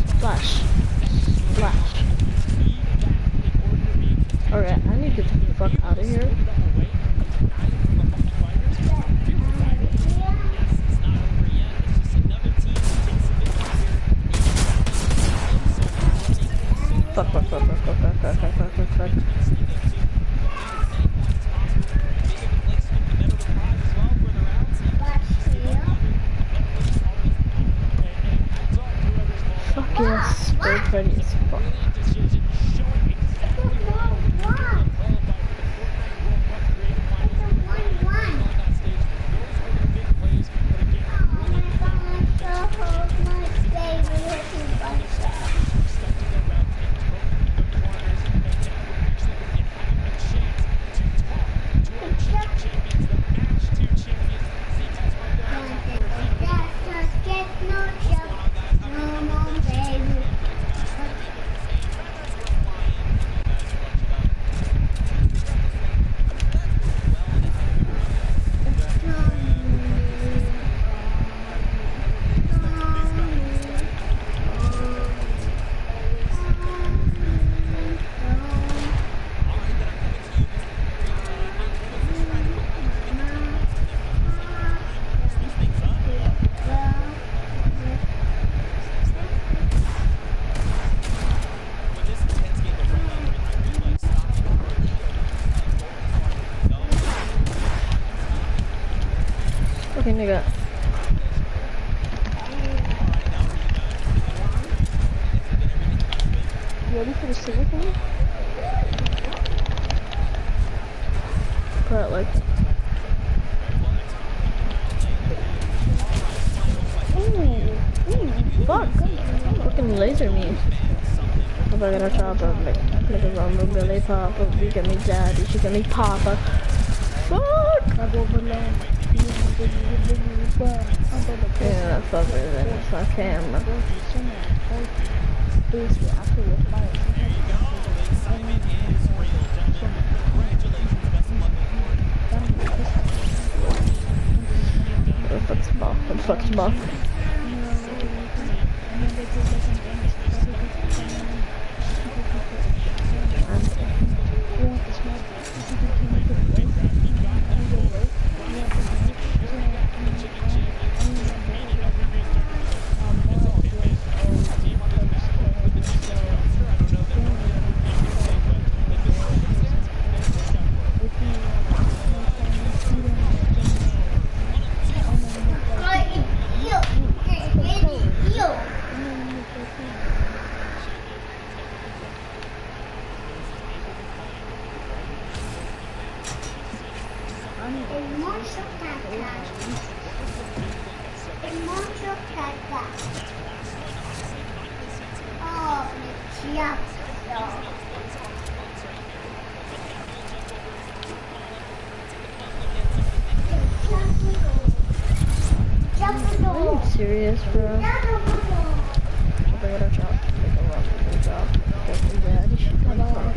Splash. Splash. Alright, I need to get the fuck out of here. Fuck. Fuck yes, bird ready as fuck. Okay, nigga. You ready for the silver thing? But like, fuck! Fucking laser me. If I gotta chop up, like a rumble Billy Papa, you get me daddy, she get me Papa. Fuck! Yeah, that's over then. It's my camera. What the fuck's the ball? What the fuck's the ball? Are you serious, bro? I gotta drop. Make a rock. Drop. Get me daddy. Come on.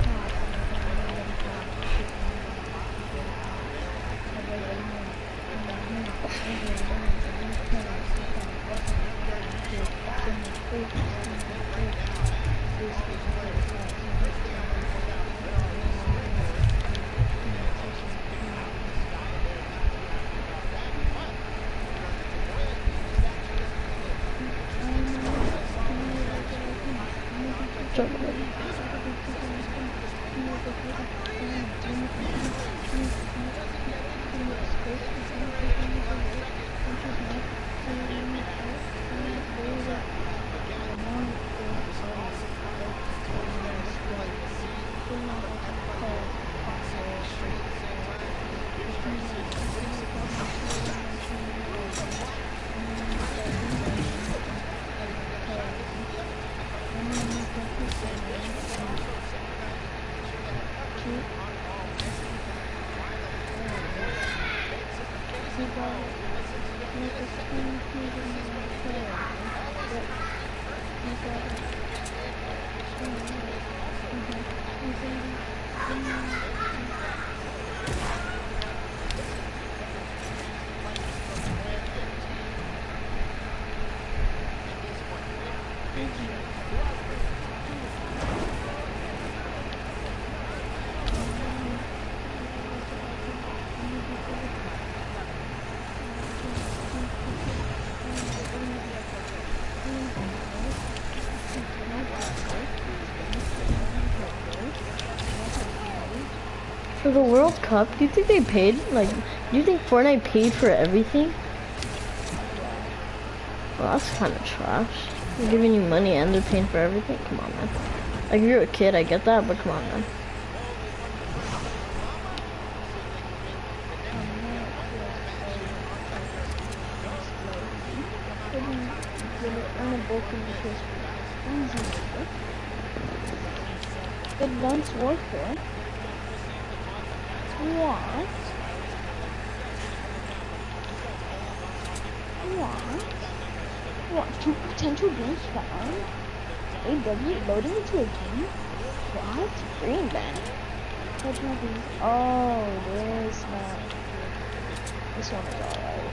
For the World Cup, do you think they paid? Like, do you think Fortnite paid for everything? Well, that's kind of trash. They're giving you money and they're paying for everything? Come on, man. Like, if you're a kid, I get that, but come on, man. Advanced warfare? What? What? Two potential games found? AW loading into a game? What? Green band. Oh, this map. This one is alright.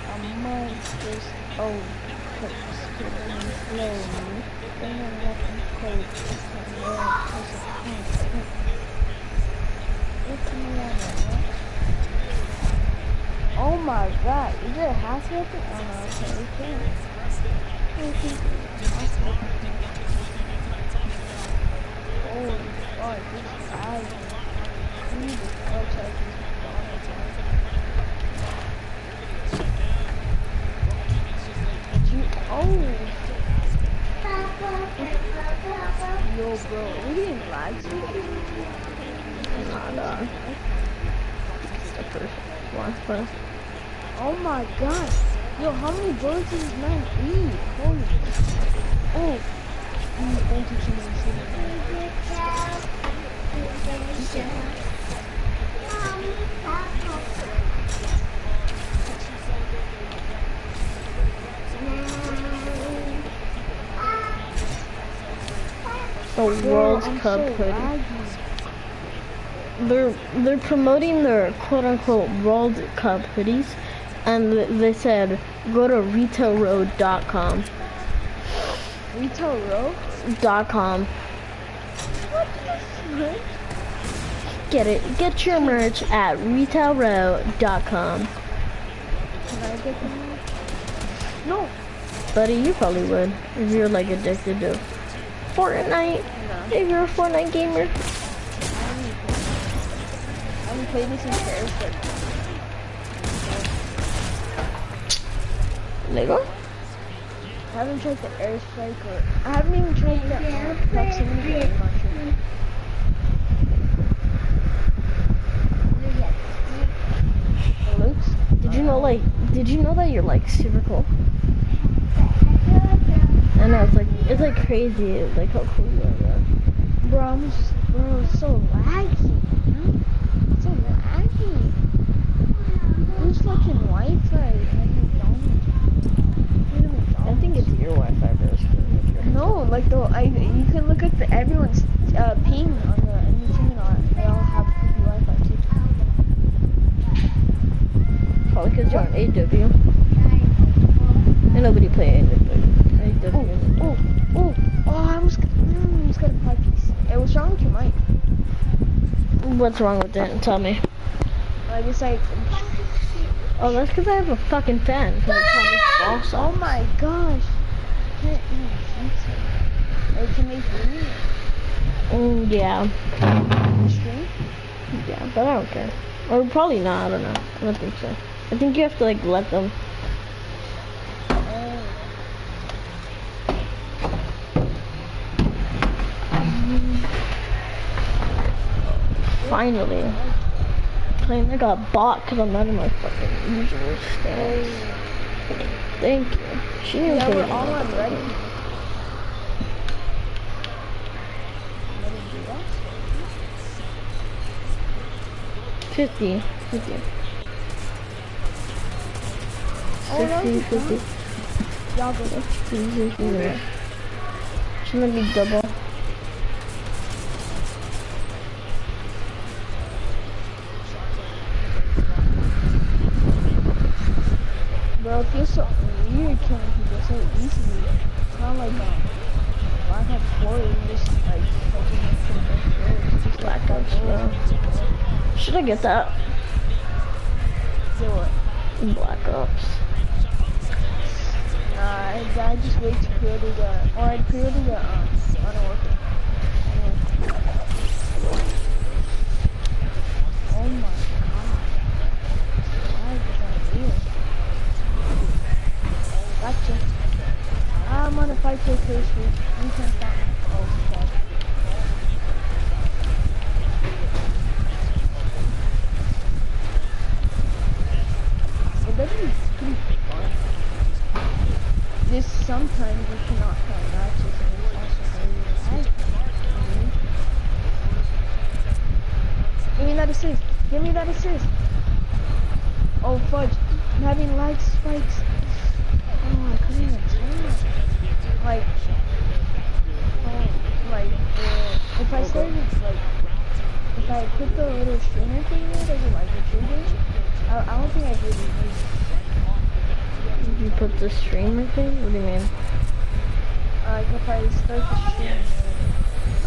I might just slowly. Then I let them cope. Oh my god, is there a house weapon? Oh no, okay. Oh god, this is loud. I need to go check this. Oh! Yo, bro, are we getting lags? Nah. It's the perfect one. Oh my god! Yo, how many bullets does this man eat? Holy. Oh! Thank you so much. The World Cup hoodie. They're promoting their quote-unquote World Cup hoodies, and they said go to retailroad.com. Retailroad.com. What the frick? Get your merch at retailroad.com. Can I get them? No. Buddy, you probably would if you're like addicted to Fortnite. No. If you're a Fortnite gamer. I haven't played this in years, but Lego? I haven't tried the airstrike or I haven't even tried the proximity game launcher. Luke's? Did you know that you're like super cool? I know, it's like crazy, like how cool you are, bro. Bro, it's so laggy, man. It's so laggy. Who's fucking Wi-Fi? I think it's your Wi-Fi, bro. No, like you can look at everyone's ping on the anything and all. They all have Wi-Fi too. Probably because you're on AW. And nobody play AW. I almost got a pie piece. Hey, what's wrong with your mic? What's wrong with it? Tell me. Like it's like. Oh, that's because I have a fucking fan. Oh my gosh. Hey, can they hear me? Yeah. Stream? Yeah, but I don't care. Or probably not, I don't know. I don't think so. I think you have to like let them. Finally. Playing like a bot because I'm not in my fucking usual stance. Thank you. She didn't yeah, say we're all on ready. 50. 50. Oh, no, 60, it's 50. Y'all go. 60, 60. It's gonna be double. Bro, it feels so weird killing people so easily. It's not like Black Ops 4 is just like fucking Black Ops, bro. Should I get that? Get what? Black Ops. Nah, I just wait to pre-order the, or I'd pre-order the Modern Warfare. Oh my god. Why is that real? Gotcha. I'm on a 5K first week. You can't stop me. Oh, fuck. But that is pretty fun. This sometimes you cannot find matches and it's also very Give me that assist. Give me that assist. Oh fudge. I'm having lag spikes. Oh, I couldn't even tell. Like, if I started, like, if I put the little streamer thing there, does it like retrieve? I don't think I did. You put the streamer thing? What do you mean? Like if I start the stream.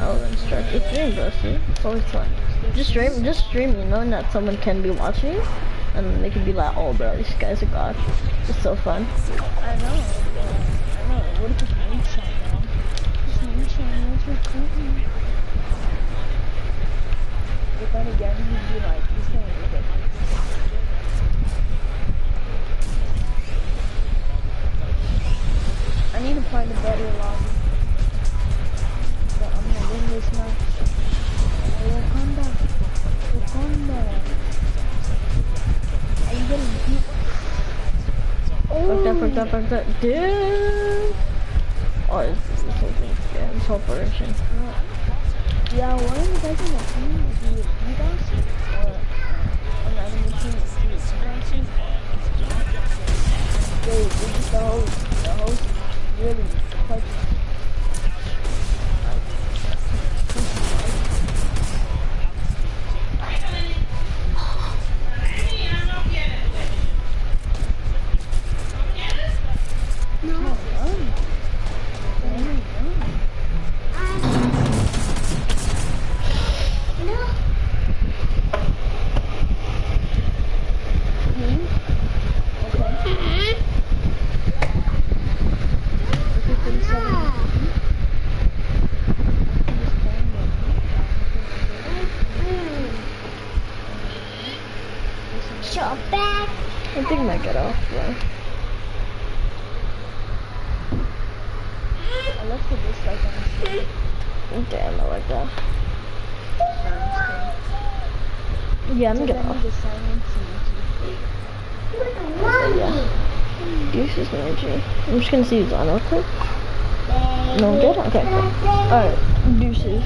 Oh, then start the stream, bro. See? It's always fun. Just stream, you knowing that someone can be watching you, and they can be like, oh, bro, these guys are god. It's so fun. I know. What if it's moonshine, man? It's moonshine, what's recruiting? But then again, he'd be like, he's gonna look at me. I need to find a better lobby. But I'm gonna win this match. Wakanda. Are you getting beat? Fuck that. Dude! Oh, this whole version. Yeah, one of the guys on the team is either D-Boss or another team is D-Boss. They just the host is really clutch. I think I might get off, bro. I left the dislike on the screen. Damn, I like that. Yeah, I'm gonna get off. Yeah. Deuces energy. I'm just gonna see who's on real quick. No, good? Okay. Alright, deuces.